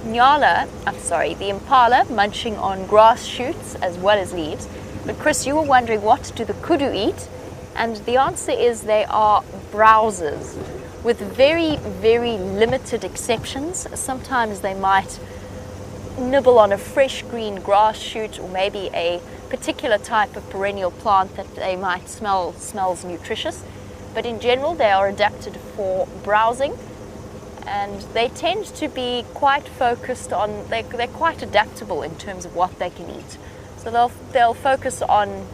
impala munching on grass shoots as well as leaves. But Chris, you were wondering, what do the kudu eat? And the answer is they are browsers, with very, very limited exceptions. Sometimes they might nibble on a fresh green grass shoot, or maybe a particular type of perennial plant that they might smells nutritious. But in general, they are adapted for browsing, and they tend to be quite focused on, they're quite adaptable in terms of what they can eat. So they'll focus on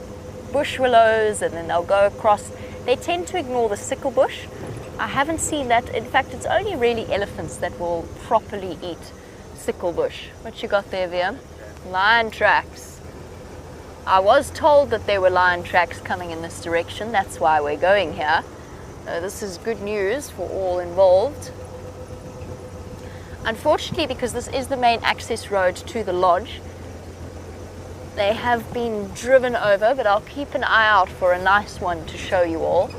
bush willows, and then they'll go across. They tend to ignore the sickle bush, I haven't seen that. In fact, it's only really elephants that will properly eat sickle bush. What you got there, Via? Lion tracks. I was told that there were lion tracks coming in this direction. That's why we're going here. This is good news for all involved. Unfortunately, because this is the main access road to the lodge, they have been driven over, but I'll keep an eye out for a nice one to show you all.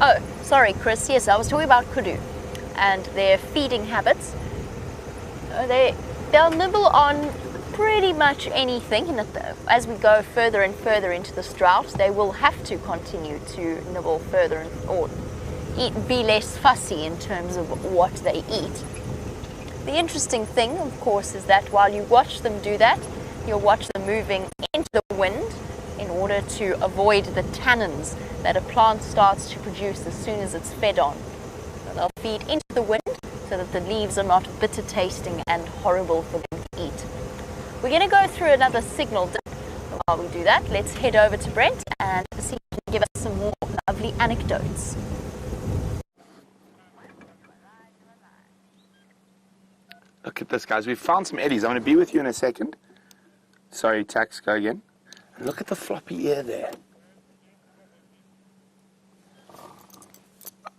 Oh, sorry, Chris. Yes, I was talking about kudu and their feeding habits. They'll nibble on pretty much anything, and as we go further and further into this drought, they will have to continue to nibble further or be less fussy in terms of what they eat. The interesting thing, of course, is that while you watch them do that, you'll watch them moving into the wind in order to avoid the tannins that a plant starts to produce as soon as it's fed on. So they'll feed into the wind so that the leaves are not bitter tasting and horrible for them to eat. We're going to go through another signal dip. While we do that, let's head over to Brent and see if he can give us some more lovely anecdotes. Look at this, guys. We've found some eddies. I'm going to be with you in a second. Sorry, Tax, go again. And look at the floppy ear there.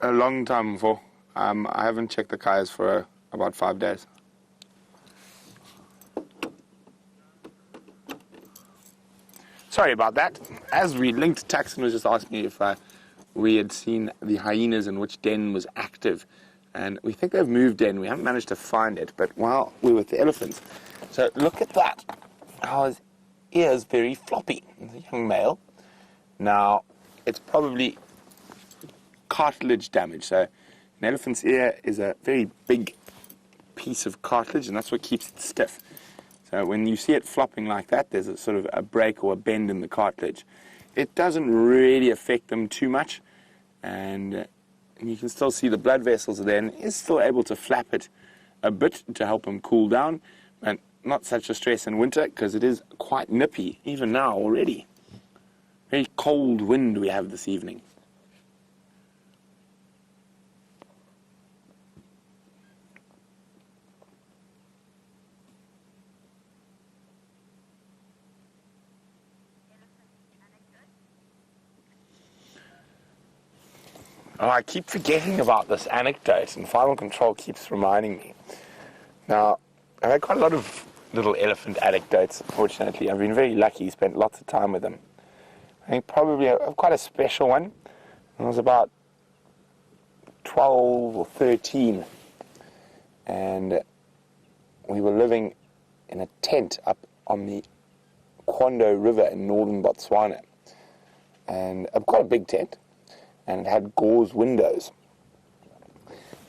A long time before. I haven't checked the kayas for about 5 days. Sorry about that. As we linked, Taxon was just asking me if we had seen the hyenas and which den was active. And we think they've moved den. We haven't managed to find it, but while we're with the elephants. So look at that. How his ear is very floppy. It's a young male. Now, it's probably cartilage damage. So an elephant's ear is a very big piece of cartilage, and that's what keeps it stiff. So when you see it flopping like that, there's a sort of a break or a bend in the cartilage. It doesn't really affect them too much, and you can still see the blood vessels are there, and is still able to flap it a bit to help them cool down, and not such a stress in winter because it is quite nippy, even now already. Very cold wind we have this evening. Oh, I keep forgetting about this anecdote, and Final Control keeps reminding me. Now, I've had quite a lot of little elephant anecdotes, fortunately. I've been very lucky, spent lots of time with them. I think probably quite a special one. I was about 12 or 13, and we were living in a tent up on the Kwando River in northern Botswana. And quite a big tent. And it had gauze windows.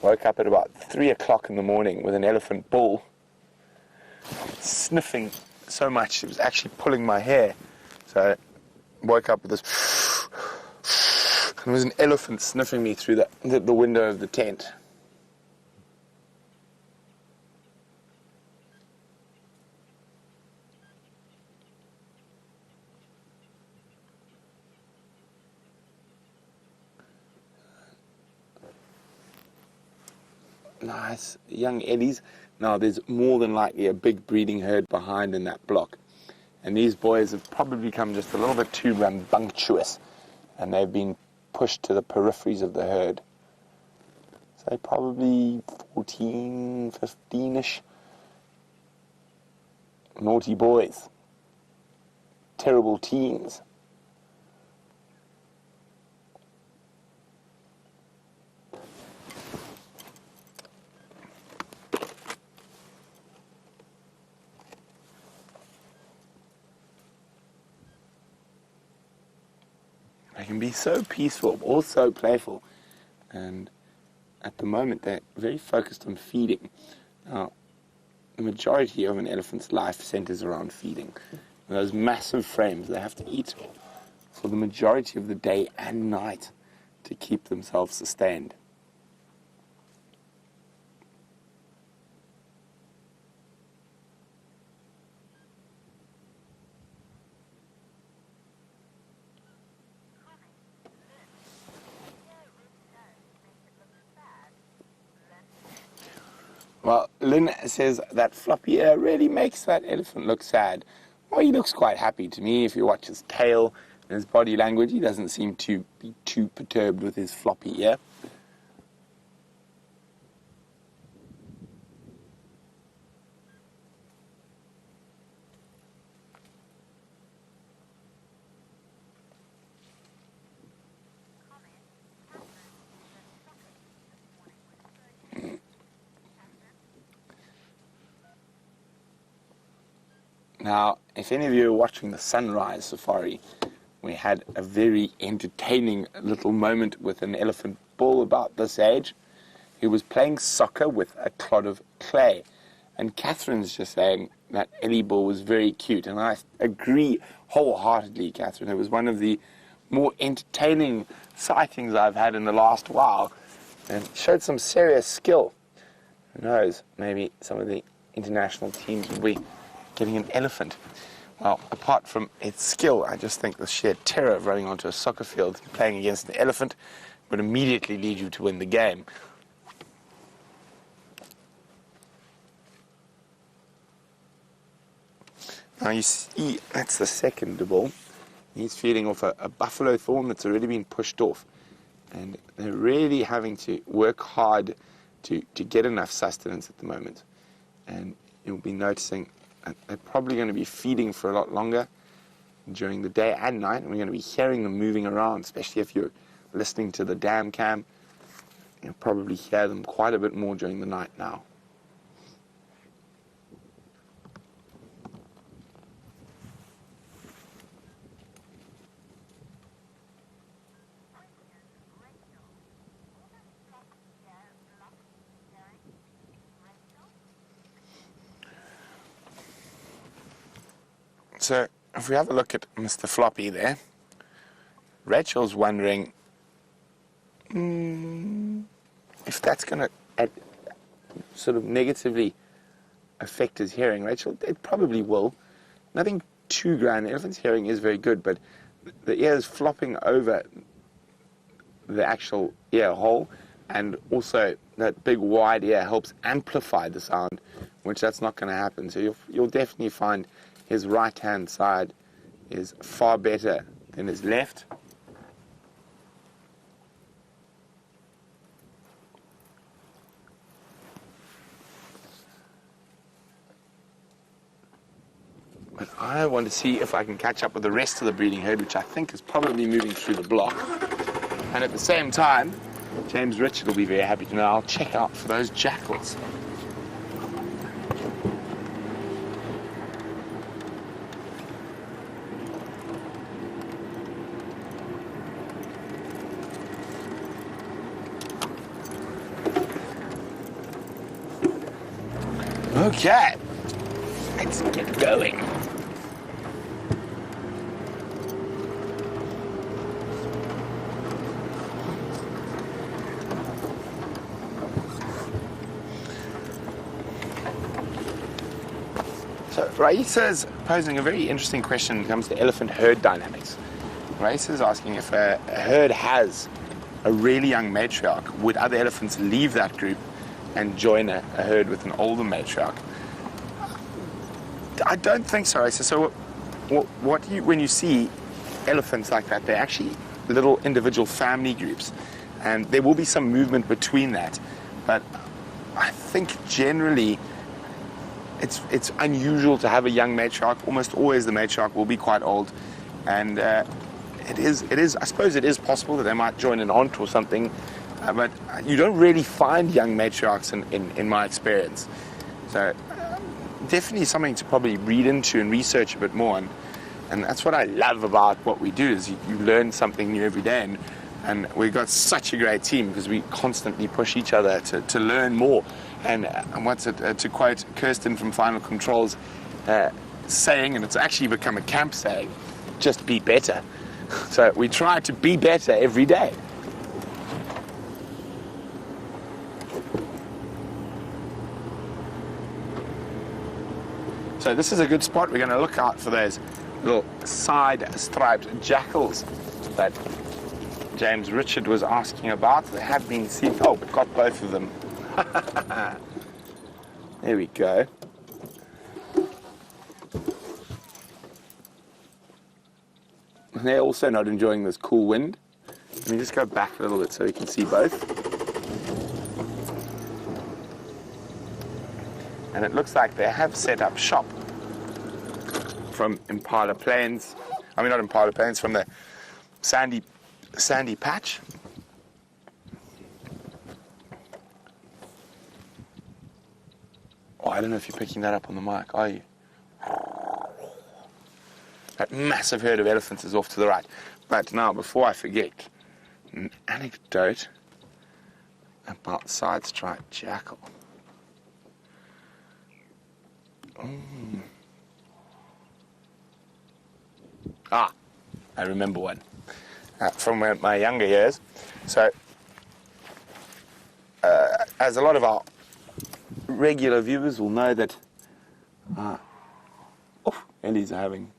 Woke up at about 3 o'clock in the morning with an elephant bull sniffing so much it was actually pulling my hair. So I woke up with this, and there was an elephant sniffing me through the window of the tent. Nice young eddies. Now there's more than likely a big breeding herd behind in that block, and these boys have probably become just a little bit too rambunctious, and they've been pushed to the peripheries of the herd. So probably 14, 15-ish. Naughty boys. Terrible teens. They can be so peaceful, or so playful, and at the moment they're very focused on feeding. Now, the majority of an elephant's life centers around feeding. Those massive frames, they have to eat for the majority of the day and night to keep themselves sustained. Well, Lynn says that floppy ear really makes that elephant look sad. Well, he looks quite happy to me. If you watch his tail and his body language, he doesn't seem to be too perturbed with his floppy ear. Now, if any of you are watching the sunrise safari, we had a very entertaining little moment with an elephant bull about this age who was playing soccer with a clod of clay. And Catherine's just saying that Ellie bull was very cute, and I agree wholeheartedly, Catherine. It was one of the more entertaining sightings I've had in the last while, and showed some serious skill. Who knows, maybe some of the international teams will be getting an elephant. Well, apart from its skill, I just think the sheer terror of running onto a soccer field and playing against an elephant would immediately lead you to win the game. Now you see, that's the second bull. He's feeding off a buffalo thorn that's already been pushed off. And they're really having to work hard to get enough sustenance at the moment. And you'll be noticing they're probably going to be feeding for a lot longer during the day and night, and we're going to be hearing them moving around, especially if you're listening to the dam cam. You'll probably hear them quite a bit more during the night now. So, if we have a look at Mr. Floppy there, Rachel's wondering if that's going to sort of negatively affect his hearing. Rachel, it probably will. Nothing too grand. The elephant's hearing is very good, but the ear is flopping over the actual ear hole, and also that big wide ear helps amplify the sound, which that's not going to happen. So you'll definitely find his right-hand side is far better than his left. But I want to see if I can catch up with the rest of the breeding herd, which I think is probably moving through the block. And at the same time, James Richard will be very happy to know I'll check out for those jackals. Okay, let's get going. So Raisa's posing a very interesting question when it comes to elephant herd dynamics. Raisa's asking if a herd has a really young matriarch, would other elephants leave that group and join a herd with an older matriarch? I don't think so, Raisa. So when you see elephants like that, they're actually little individual family groups, and there will be some movement between that. But I think generally it's unusual to have a young matriarch. Almost always the matriarch will be quite old, and it is. I suppose it is possible that they might join an aunt or something, but you don't really find young matriarchs in my experience. So definitely something to probably read into and research a bit more, and that's what I love about what we do, is you learn something new every day, and we've got such a great team because we constantly push each other to learn more. And what's it, to quote Kirsten from Final Control's saying, and it's actually become a camp saying, just be better. So we try to be better every day. So this is a good spot. We're going to look out for those little side-striped jackals that James Richard was asking about. They have been seen. Oh, we've got both of them. There we go. They're also not enjoying this cool wind. Let me just go back a little bit so you can see both. And it looks like they have set up shop from Impala Plains. I mean, not Impala Plains, from the sandy patch. Oh, I don't know if you're picking that up on the mic, are you? That massive herd of elephants is off to the right. But now, before I forget, an anecdote about side-striped jackal. Ah, I remember one from my younger years. So, as a lot of our regular viewers will know that Ellies are having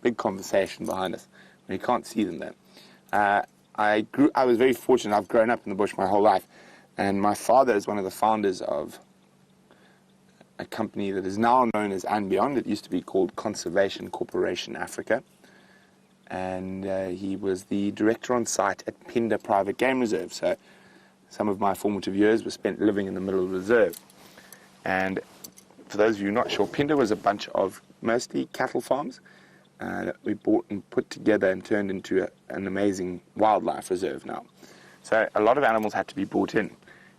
big conversation behind us. You can't see them there. I was very fortunate. I've grown up in the bush my whole life, and my father is one of the founders of a company that is now known as And Beyond. It used to be called Conservation Corporation Africa, and he was the director on site at Pinda Private Game Reserve. So some of my formative years were spent living in the middle of the reserve. And for those of you not sure, Pinda was a bunch of mostly cattle farms that we bought and put together and turned into an amazing wildlife reserve now. So a lot of animals had to be brought in,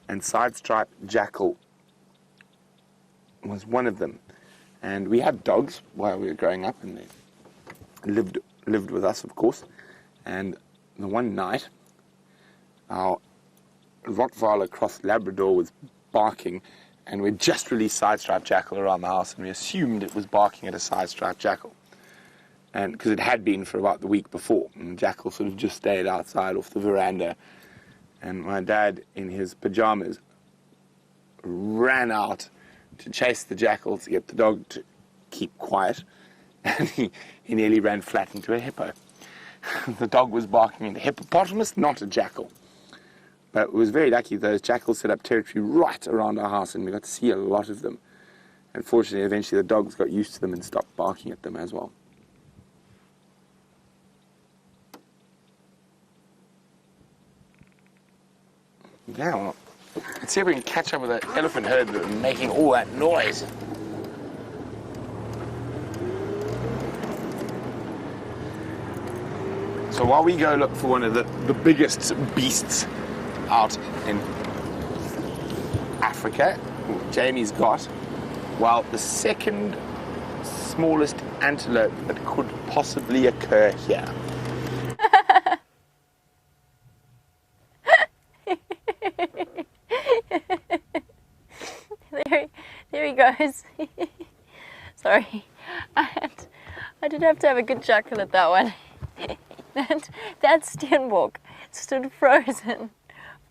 and side-striped jackal was one of them. And we had dogs while we were growing up, and they lived with us, of course. And the one night, our Rottweiler cross Labrador was barking, and we'd just released side-striped jackal around the house, and we assumed it was barking at a side-striped jackal. And because it had been for about the week before, and the jackal sort of just stayed outside off the veranda. And my dad, in his pajamas, ran out to chase the jackal to get the dog to keep quiet, and he nearly ran flat into a hippo. The dog was barking at a hippopotamus, not a jackal. But it was very lucky. Those jackals set up territory right around our house, and we got to see a lot of them. Unfortunately, eventually the dogs got used to them and stopped barking at them as well. Yeah, well, let's see if we can catch up with that elephant herd that are making all that noise. So while we go look for one of the biggest beasts out in Africa, Jamie's got, well, the second smallest antelope that could possibly occur here. There he goes. Sorry, I did have to have a good chuckle at that one. That steenbok stood frozen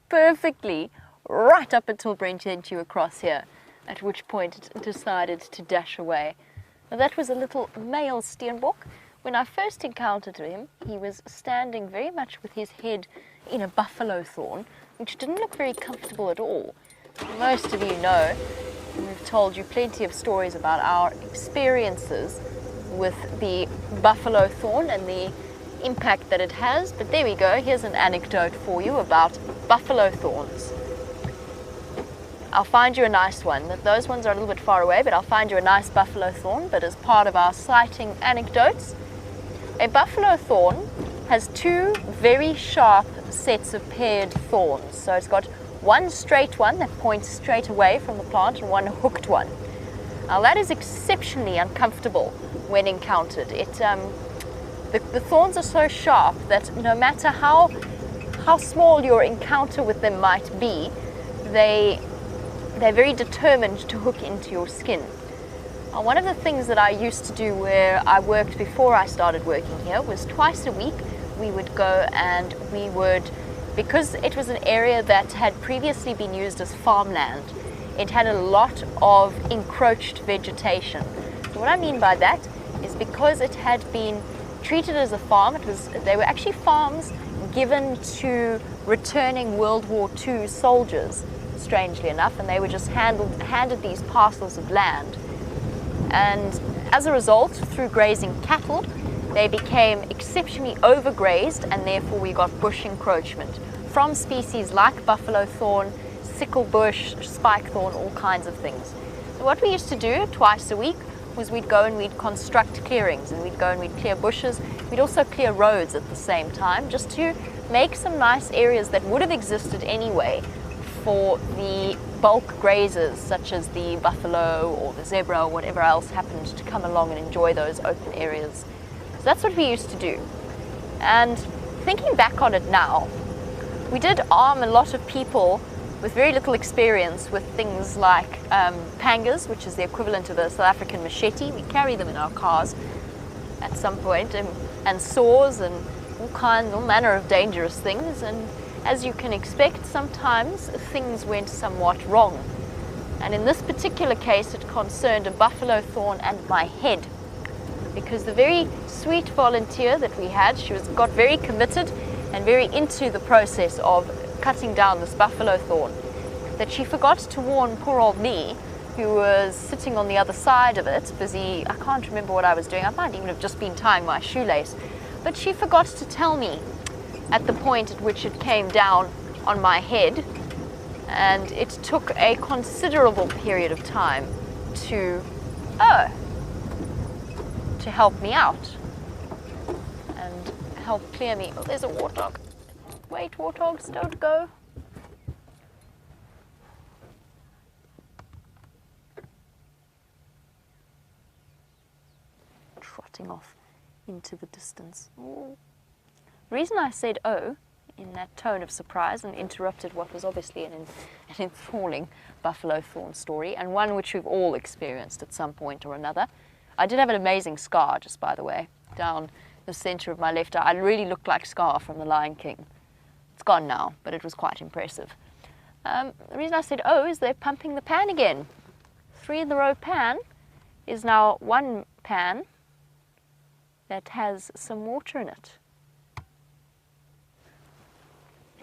perfectly right up until Brent sent you across here, at which point it decided to dash away. Now that was a little male steenbok. When I first encountered him, he was standing very much with his head in a buffalo thorn, which didn't look very comfortable at all. Most of you know, and we've told you plenty of stories about our experiences with the buffalo thorn and the impact that it has, but there we go. Here's an anecdote for you about buffalo thorns. I'll find you a nice one. Those ones are a little bit far away, but I'll find you a nice buffalo thorn. But as part of our sighting anecdotes, a buffalo thorn has two very sharp sets of paired thorns. So it's got one straight one that points straight away from the plant and one hooked one. Now that is exceptionally uncomfortable when encountered. The thorns are so sharp that no matter how small your encounter with them might be, they're very determined to hook into your skin. One of the things that I used to do where I worked before I started working here was twice a week we would go and we would, because it was an area that had previously been used as farmland, it had a lot of encroached vegetation. So what I mean by that is because it had been treated as a farm, they were actually farms given to returning World War II soldiers, strangely enough, and they were just handed these parcels of land. And as a result, through grazing cattle, they became exceptionally overgrazed, and therefore we got bush encroachment from species like buffalo thorn, sickle bush, spike thorn, all kinds of things. So what we used to do twice a week was we'd go and we'd construct clearings, and we'd go and we'd clear bushes. We'd also clear roads at the same time, just to make some nice areas that would have existed anyway for the bulk grazers, such as the buffalo or the zebra or whatever else happened to come along and enjoy those open areas. So that's what we used to do. And thinking back on it now, we did arm a lot of people with very little experience with things like pangas, which is the equivalent of a South African machete. We carry them in our cars at some point, and saws and all manner of dangerous things. And as you can expect, sometimes things went somewhat wrong. And in this particular case, it concerned a buffalo thorn and my head, because the very sweet volunteer that we had, got very committed and very into the process of cutting down this buffalo thorn, that she forgot to warn poor old me, who was sitting on the other side of it, busy. I can't remember what I was doing. I might even have just been tying my shoelace. But she forgot to tell me at the point at which it came down on my head, and it took a considerable period of time to help me out and help clear me. Oh, there's a warthog. Wait, warthogs, don't go. Trotting off into the distance. Ooh. The reason I said "oh" in that tone of surprise and interrupted what was obviously an enthralling buffalo thorn story, and one which we've all experienced at some point or another. I did have an amazing scar, just by the way, down the center of my left eye. I really looked like Scar from The Lion King. It's gone now, but it was quite impressive. The reason I said "oh" is they're pumping the pan again. 3 in the row pan is now 1 pan that has some water in it.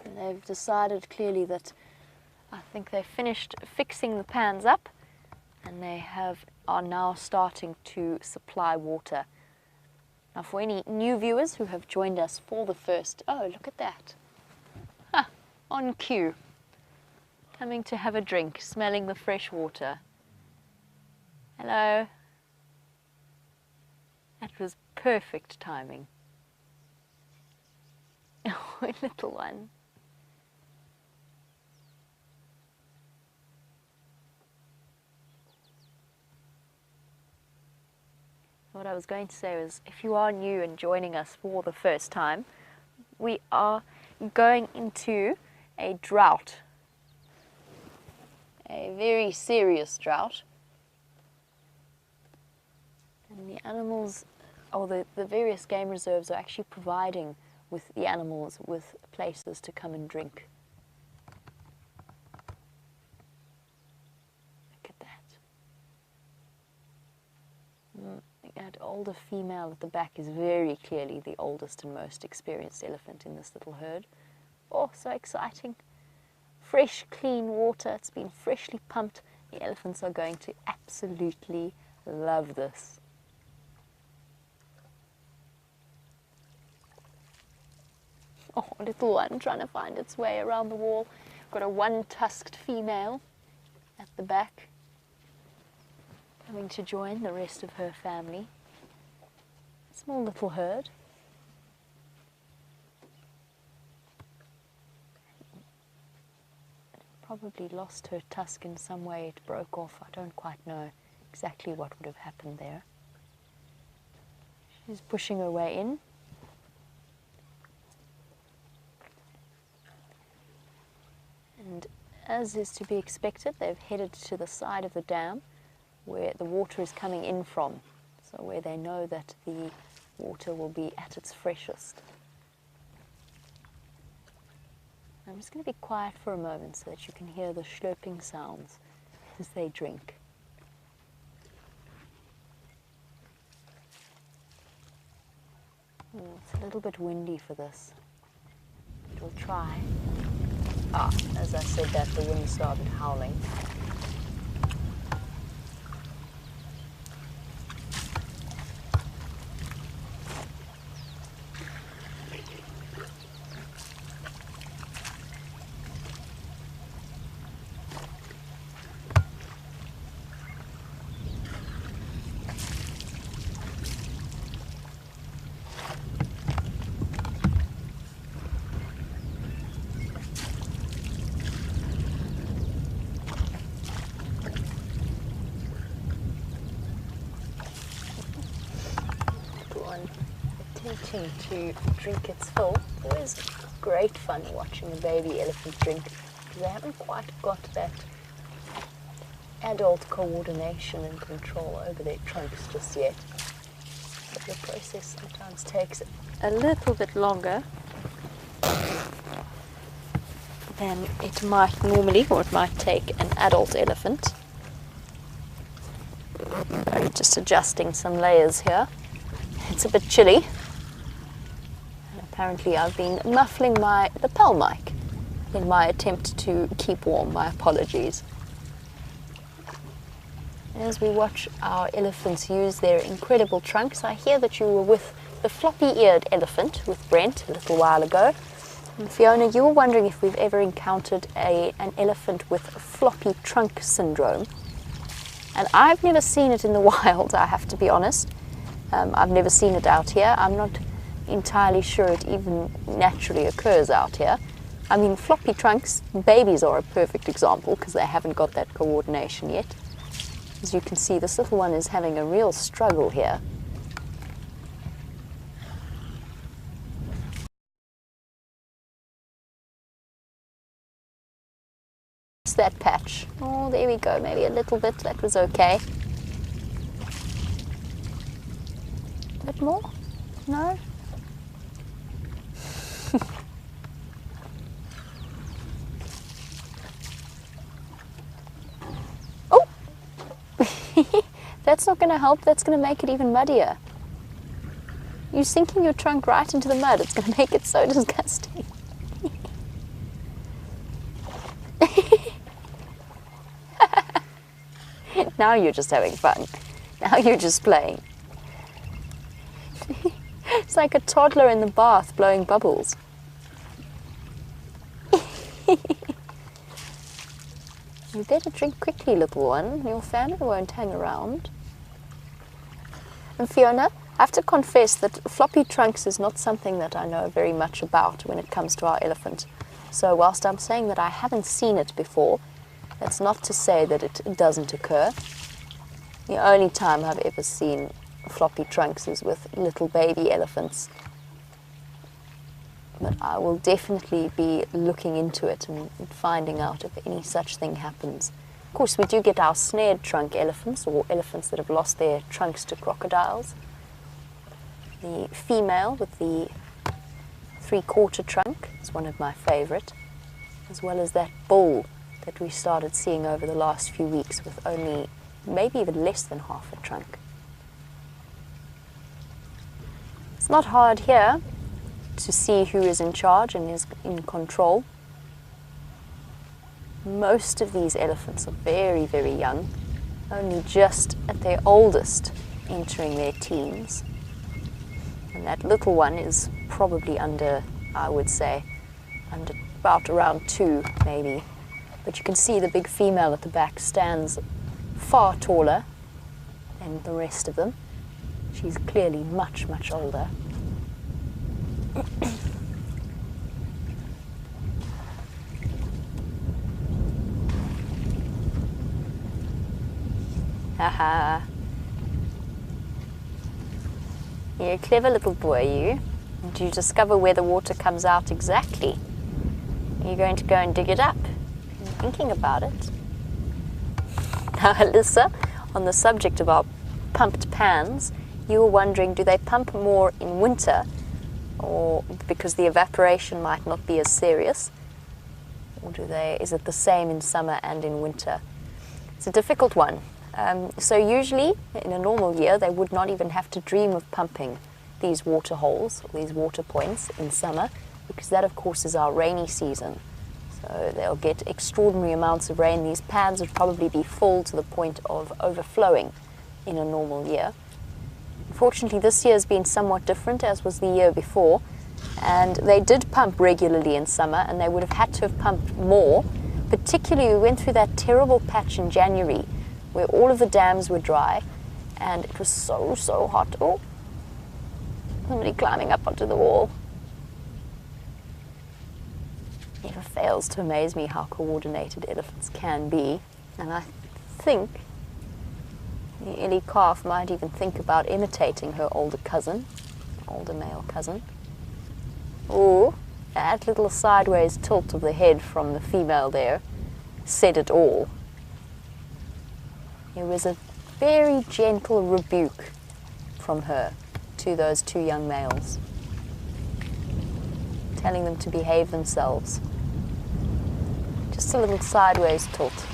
And they've decided clearly that I think they finished fixing the pans up, and they are now starting to supply water. Now, for any new viewers who have joined us for the first, oh, look at that. On cue, coming to have a drink, smelling the fresh water. Hello. That was perfect timing. Oh, little one. What I was going to say was, if you are new and joining us for the first time, we are going into a drought, a very serious drought, and the animals, or the various game reserves, are actually providing with the animals with places to come and drink. Look at that. That older female at the back is very clearly the oldest and most experienced elephant in this little herd. Oh, so exciting. Fresh, clean water. It's been freshly pumped. The elephants are going to absolutely love this. Oh, little one trying to find its way around the wall. Got a one-tusked female at the back, coming to join the rest of her family. Small little herd. Probably lost her tusk in some way. It broke off. I don't quite know exactly what would have happened there. She's pushing her way in. And as is to be expected, they've headed to the side of the dam where the water is coming in from, so where they know that the water will be at its freshest. I'm just going to be quiet for a moment so that you can hear the slurping sounds as they drink. It's a little bit windy for this, but we'll try. As I said that, the wind started howling. Attempting to drink its fill. Always great fun watching a baby elephant drink because they haven't quite got that adult coordination and control over their trunks just yet. But the process sometimes takes a little bit longer than it might normally, or it might take an adult elephant. I'm just adjusting some layers here. It's a bit chilly. Apparently I've been muffling the lapel mic in my attempt to keep warm. My apologies. As we watch our elephants use their incredible trunks, I hear that you were with the floppy-eared elephant with Brent a little while ago. And Fiona, you were wondering if we've ever encountered an elephant with floppy trunk syndrome. And I've never seen it in the wild, I have to be honest. I've never seen it out here. I'm not entirely sure it even naturally occurs out here. I mean, floppy trunks, babies are a perfect example because they haven't got that coordination yet. As you can see, this little one is having a real struggle here. What's that patch? Oh, there we go, maybe a little bit, that was okay. A bit more? No? Oh! That's not going to help, that's going to make it even muddier. You're sinking your trunk right into the mud, it's going to make it so disgusting. Now you're just having fun. Now you're just playing. It's like a toddler in the bath blowing bubbles. You better drink quickly, little one. Your family won't hang around. And Fiona, I have to confess that floppy trunks is not something that I know very much about when it comes to our elephant. So whilst I'm saying that I haven't seen it before, that's not to say that it doesn't occur. The only time I've ever seen floppy trunks is with little baby elephants. But I will definitely be looking into it and finding out if any such thing happens. Of course, we do get our snared trunk elephants, or elephants that have lost their trunks to crocodiles. The female with the three-quarter trunk is one of my favourite, as well as that bull that we started seeing over the last few weeks with only maybe even less than half a trunk. It's not hard here to see who is in charge and is in control. Most of these elephants are very, very young, only just at their oldest entering their teens. And that little one is probably under, I would say, under about around 2 maybe. But you can see the big female at the back stands far taller than the rest of them. She's clearly much, much older. Haha. You're a clever little boy, you. Do you discover where the water comes out exactly? Are you going to go and dig it up? I'm thinking about it. Now, Alyssa, on the subject of our pumped pans, you were wondering, do they pump more in winter, or because the evaporation might not be as serious? Or is it the same in summer and in winter? It's a difficult one. So usually, in a normal year, they would not even have to dream of pumping these water holes, or these water points in summer, because that, of course, is our rainy season. So they'll get extraordinary amounts of rain. These pans would probably be full to the point of overflowing in a normal year. Unfortunately, this year has been somewhat different, as was the year before, and they did pump regularly in summer, and they would have had to have pumped more. Particularly, we went through that terrible patch in January where all of the dams were dry, and it was so hot. Oh, somebody climbing up onto the wall. It never fails to amaze me how coordinated elephants can be, and I think the Ellie calf might even think about imitating her older male cousin. Oh, that little sideways tilt of the head from the female there said it all. There was a very gentle rebuke from her to those two young males, telling them to behave themselves. Just a little sideways tilt.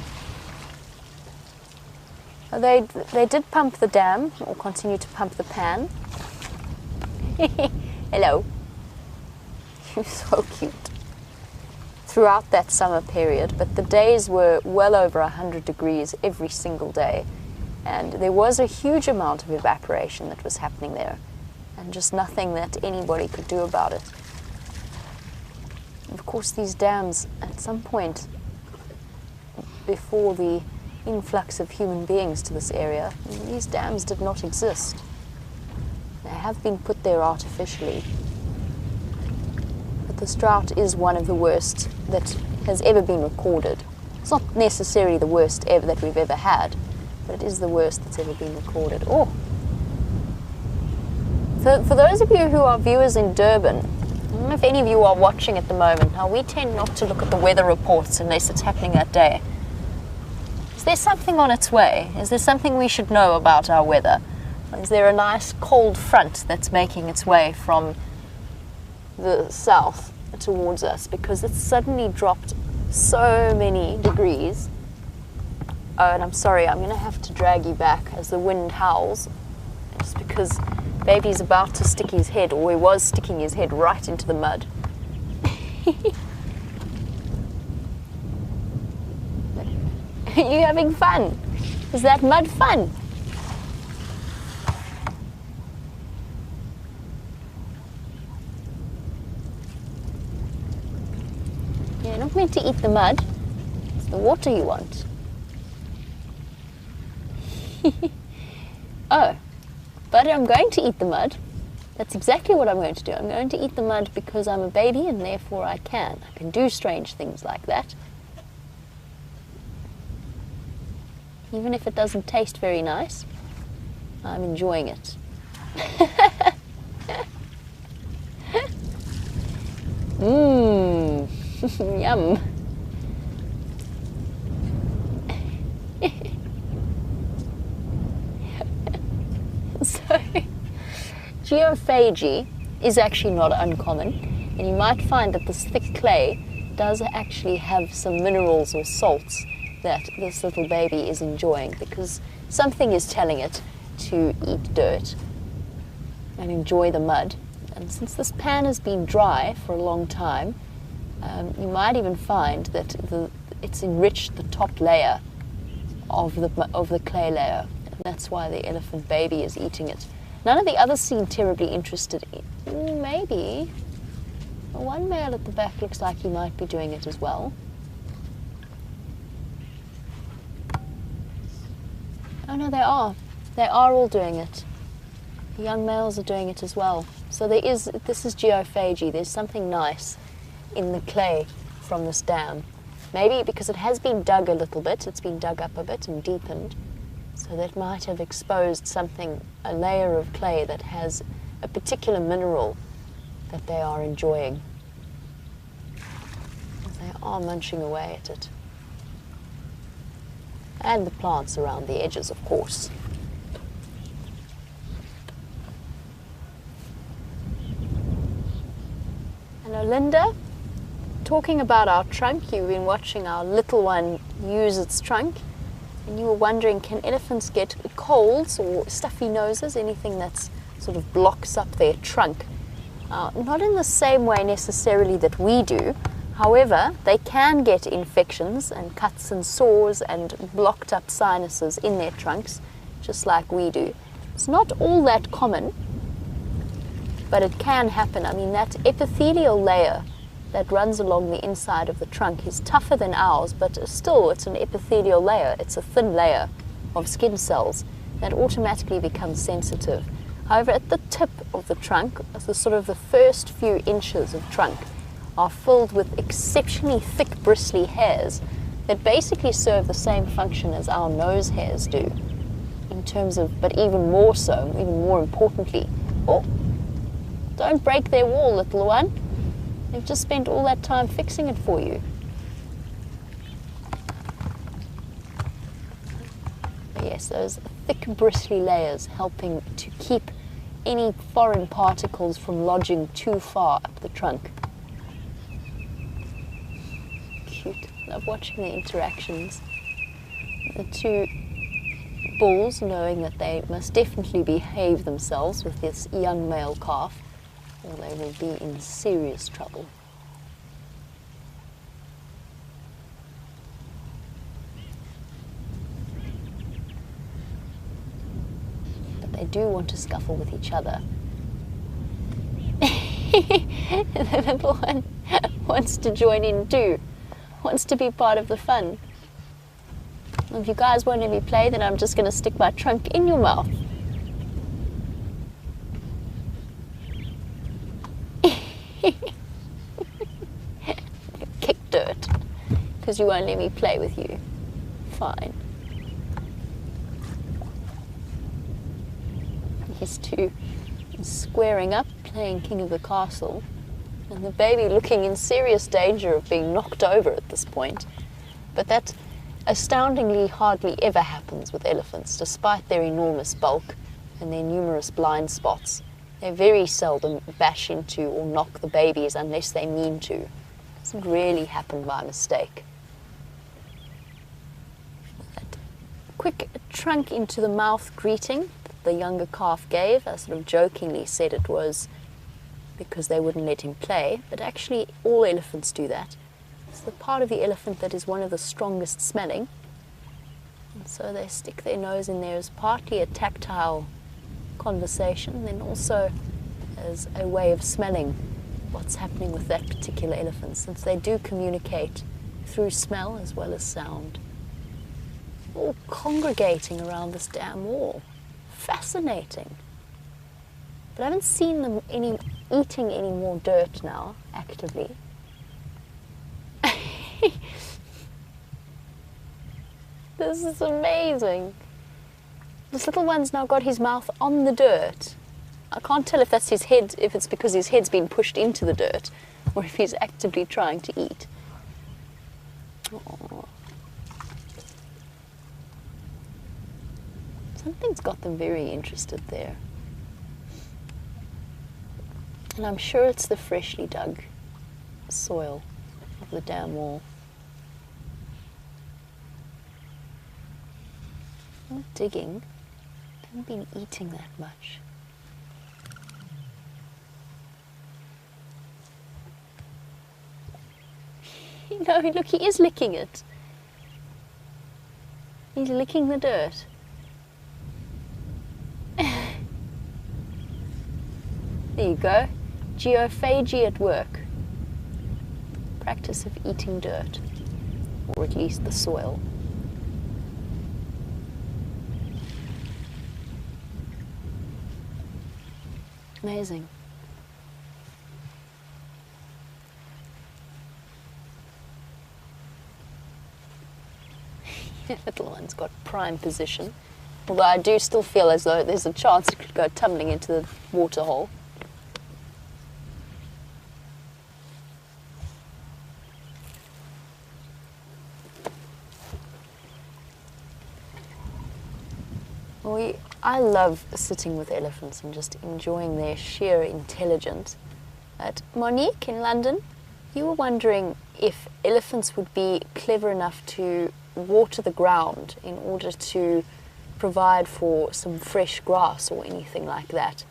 They did pump the dam, or continue to pump the pan. Hello. You're so cute. Throughout that summer period, but the days were well over 100 degrees every single day, and there was a huge amount of evaporation that was happening there, and just nothing that anybody could do about it. Of course, these dams, at some point before the influx of human beings to this area, these dams did not exist. They have been put there artificially. But this drought is one of the worst that has ever been recorded. It's not necessarily the worst ever that we've ever had, but it is the worst that's ever been recorded. Oh! For those of you who are viewers in Durban, I don't know if any of you are watching at the moment. Now, we tend not to look at the weather reports unless it's happening that day. Is there something on its way? Is there something we should know about our weather? Is there a nice cold front that's making its way from the south towards us? Because it's suddenly dropped so many degrees. Oh, and I'm sorry, I'm going to have to drag you back as the wind howls. Just because baby's about to stick his head, or he was sticking his head right into the mud. Are you having fun? Is that mud fun? You're not meant to eat the mud. It's the water you want. Oh, but I'm going to eat the mud. That's exactly what I'm going to do. I'm going to eat the mud because I'm a baby and therefore I can. I can do strange things like that. Even if it doesn't taste very nice, I'm enjoying it. Mmm, yum. So, geophagy is actually not uncommon, and you might find that this thick clay does actually have some minerals or salts that this little baby is enjoying, because something is telling it to eat dirt and enjoy the mud. And since this pan has been dry for a long time, you might even find that it's enriched the top layer of the clay layer, and that's why the elephant baby is eating it. None of the others seem terribly interested in. Maybe one male at the back looks like he might be doing it as well. Oh no, they are. They are all doing it. The young males are doing it as well. So this is geophagy. There's something nice in the clay from this dam. Maybe because it has been dug a little bit, it's been dug up a bit and deepened. So that might have exposed something, a layer of clay that has a particular mineral that they are enjoying. They are munching away at it. And the plants around the edges, of course. Hello, Linda. talking about our trunk, you've been watching our little one use its trunk, and you were wondering, can elephants get colds or stuffy noses, anything that sort of blocks up their trunk? Not in the same way necessarily that we do. However, they can get infections and cuts and sores and blocked up sinuses in their trunks, just like we do. It's not all that common, but it can happen. I mean, that epithelial layer that runs along the inside of the trunk is tougher than ours, but still it's an epithelial layer. It's a thin layer of skin cells that automatically becomes sensitive. However, at the tip of the trunk, the sort of the first few inches of trunk are filled with exceptionally thick bristly hairs that basically serve the same function as our nose hairs do in terms of, but even more so, even more importantly. Oh, don't break their wall, little one. They've just spent all that time fixing it for you. But yes, those thick bristly layers helping to keep any foreign particles from lodging too far up the trunk. Cute. Love watching the interactions. The two bulls knowing that they must definitely behave themselves with this young male calf, or they will be in serious trouble. But they do want to scuffle with each other. The little one wants to join in too, wants to be part of the fun. If you guys won't let me play, then I'm just going to stick my trunk in your mouth. Kick dirt, because you won't let me play with you. Fine. These two squaring up, playing King of the Castle, and the baby looking in serious danger of being knocked over at this point. But that astoundingly hardly ever happens with elephants, despite their enormous bulk and their numerous blind spots. They very seldom bash into or knock the babies unless they mean to. It doesn't really happen by mistake. That quick trunk into the mouth greeting that the younger calf gave, I sort of jokingly said it was because they wouldn't let him play, but actually all elephants do that. It's the part of the elephant that is one of the strongest smelling, and so they stick their nose in there as partly a tactile conversation, then also as a way of smelling what's happening with that particular elephant, since they do communicate through smell as well as sound. All congregating around this damn wall. Fascinating. But I haven't seen them eating any more dirt now, actively. This is amazing. This little one's now got his mouth on the dirt. I can't tell if that's his head, if it's because his head's been pushed into the dirt, or if he's actively trying to eat. Aww. Something's got them very interested there. And I'm sure it's the freshly dug soil of the dam wall. Not digging. Haven't been eating that much. No, look, he is licking it. He's licking the dirt. There you go. Geophagy at work. Practice of eating dirt, or at least the soil. Amazing. Little one's got prime position, although I do still feel as though there's a chance it could go tumbling into the water hole. I love sitting with elephants and just enjoying their sheer intelligence. At Monique in London, You were wondering if elephants would be clever enough to water the ground in order to provide for some fresh grass or anything like that.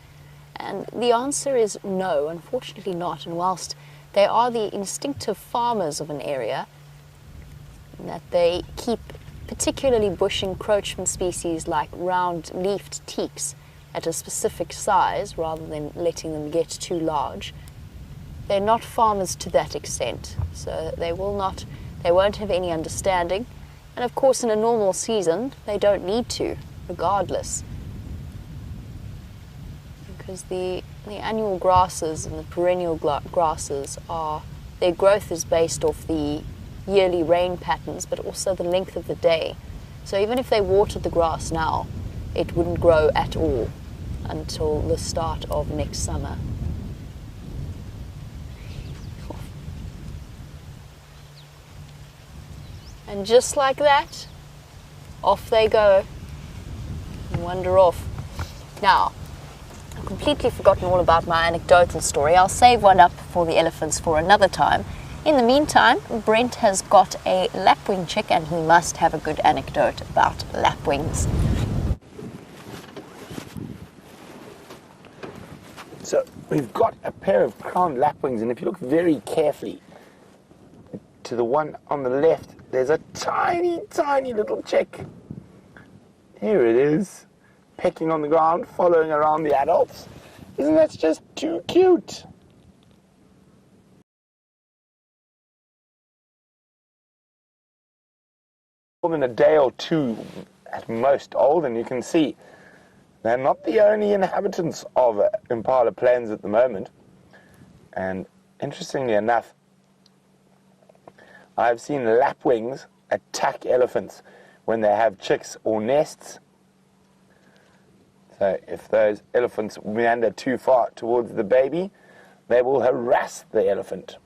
And the answer is no, unfortunately not. And whilst they are the instinctive farmers of an area, that they keep particularly bush encroachment species like round-leafed teaks at a specific size rather than letting them get too large, they're not farmers to that extent. So they won't have any understanding. And of course, in a normal season, they don't need to, regardless. Because the annual grasses and the perennial grasses their growth is based off the yearly rain patterns, but also the length of the day. So even if they watered the grass now, it wouldn't grow at all until the start of next summer. And just like that, off they go and wander off. Now, I've completely forgotten all about my anecdotal story. I'll save one up for the elephants for another time. In the meantime, Brent has got a lapwing chick and he must have a good anecdote about lapwings. So we've got a pair of crowned lapwings, and if you look very carefully to the one on the left, there's a tiny, tiny little chick. Here it is, pecking on the ground, following around the adults. Isn't that just too cute? More than a day or two at most old, and you can see they're not the only inhabitants of Impala Plains at the moment. And interestingly enough, I've seen lapwings attack elephants when they have chicks or nests. So if those elephants meander too far towards the baby, they will harass the elephant.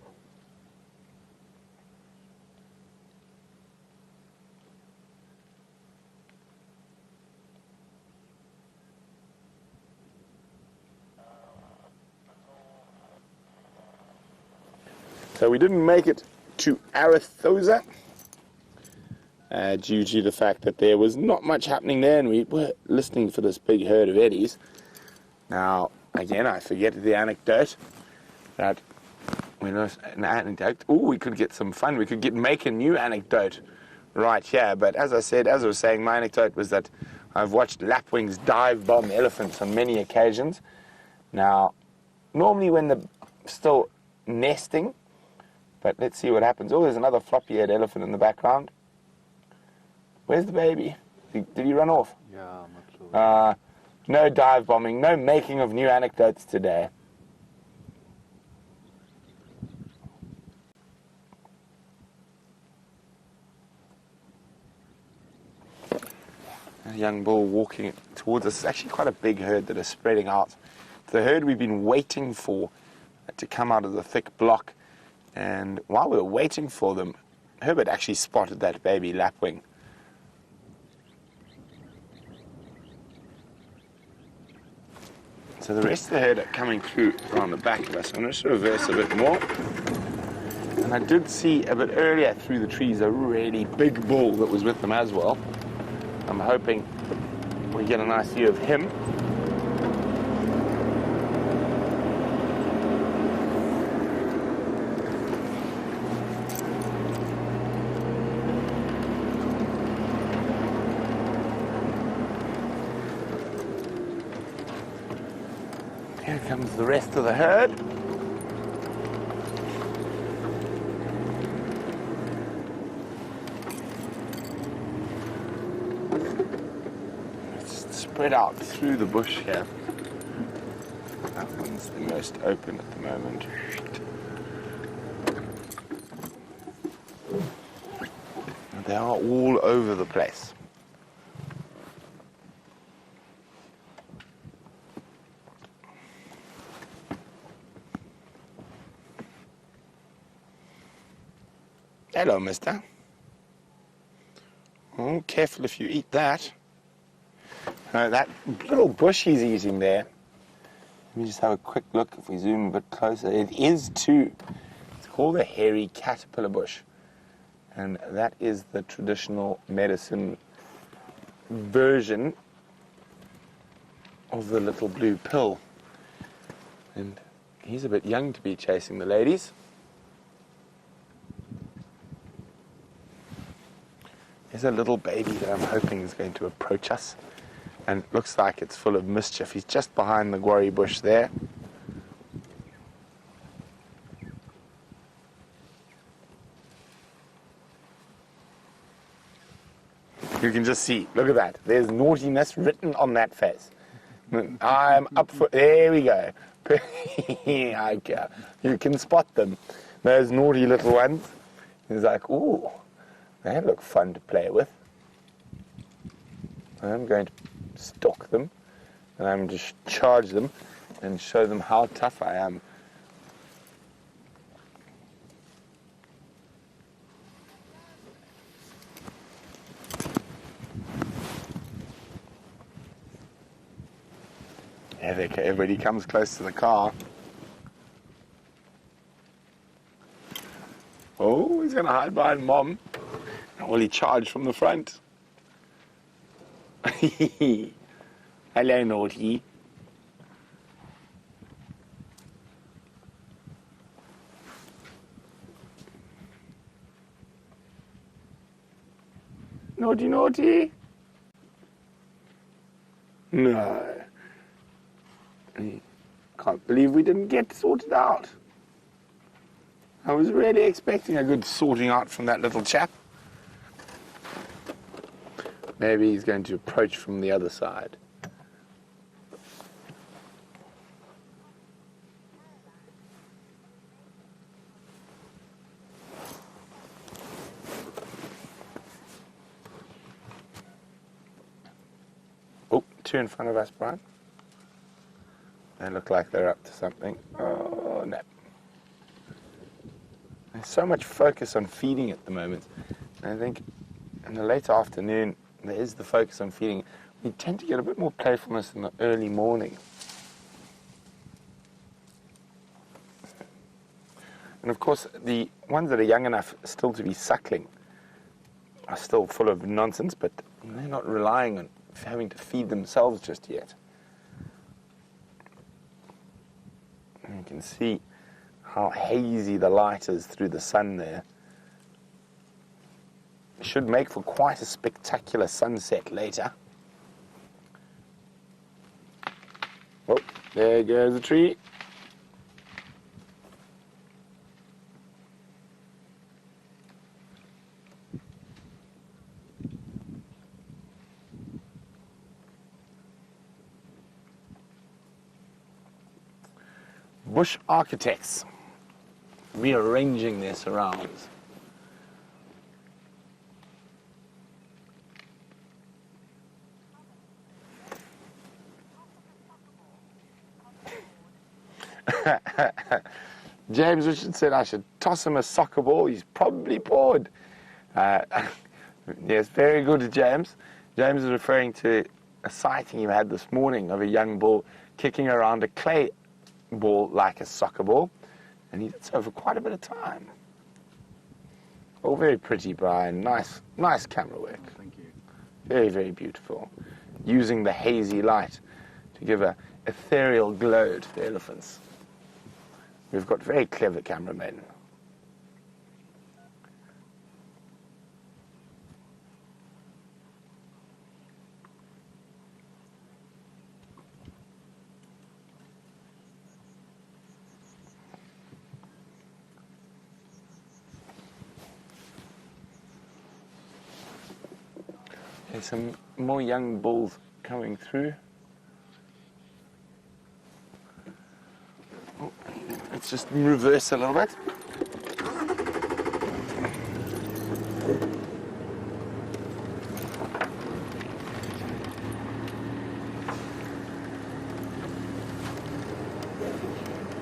So we didn't make it to Arathosa due to the fact that there was not much happening there, and we were listening for this big herd of eddies. Now, again, I forget the anecdote that we lost an anecdote. Oh, we could get some fun. We could make a new anecdote right here. But as I was saying, my anecdote was that I've watched lapwings dive bomb elephants on many occasions. Now, normally when they're still nesting, but let's see what happens. Oh, there's another floppy-haired elephant in the background. Where's the baby? Did he run off? Yeah, I'm not sure. No dive bombing, no making of new anecdotes today. A young bull walking towards us. It's actually quite a big herd that is spreading out. The herd we've been waiting for to come out of the thick block. And while we were waiting for them, Herbert actually spotted that baby lapwing. So the rest of the herd are coming through around the back of us. I'm going to reverse a bit more. And I did see a bit earlier through the trees a really big bull that was with them as well. I'm hoping we get a nice view of him. Here comes the rest of the herd. It's spread out through the bush here. That one's the most open at the moment. They are all over the place. Hello, mister. Oh, careful if you eat that. That little bush he's eating there. Let me just have a quick look if we zoom a bit closer. It is too. It's called the hairy caterpillar bush. And that is the traditional medicine version of the little blue pill. And he's a bit young to be chasing the ladies. There's a little baby that I'm hoping is going to approach us. And it looks like it's full of mischief. He's just behind the guarri bush there. You can just see, look at that. There's naughtiness written on that face. I'm up for, there we go. Okay. You can spot them. Those naughty little ones. He's like, ooh, they look fun to play with. I'm going to stalk them, and I'm just charge them and show them how tough I am. Everybody comes close to the car. Oh, he's going to hide behind Mom. Will he charge from the front? Hello, naughty. Naughty, naughty. No. Can't believe we didn't get sorted out. I was really expecting a good sorting out from that little chap. Maybe he's going to approach from the other side. Oh, two in front of us, Brian. They look like they're up to something. Oh, no. There's so much focus on feeding at the moment. And I think in the late afternoon, there is the focus on feeding. We tend to get a bit more playfulness in the early morning. And of course, the ones that are young enough still to be suckling are still full of nonsense, but they're not relying on having to feed themselves just yet. And you can see how hazy the light is through the sun there. It should make for quite a spectacular sunset later. Oh, there goes the tree. Bush architects rearranging their surrounds. James Richard said I should toss him a soccer ball. He's probably bored. Yes, very good, James. James is referring to a sighting you had this morning of a young bull kicking around a clay ball like a soccer ball, and he did so for quite a bit of time. Oh, very pretty, Brian. Nice camera work. Thank you. Very, very beautiful. Using the hazy light to give a ethereal glow to the elephants. We've got very clever cameramen. There's some more young bulls coming through. Oh, let's just reverse a little bit.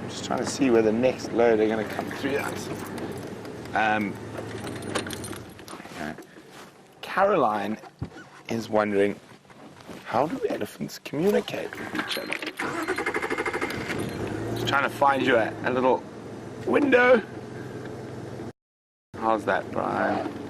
I'm just trying to see where the next load are going to come through at. Caroline is wondering, how do elephants communicate with each other? Just trying to find you a little window How's that, Brian?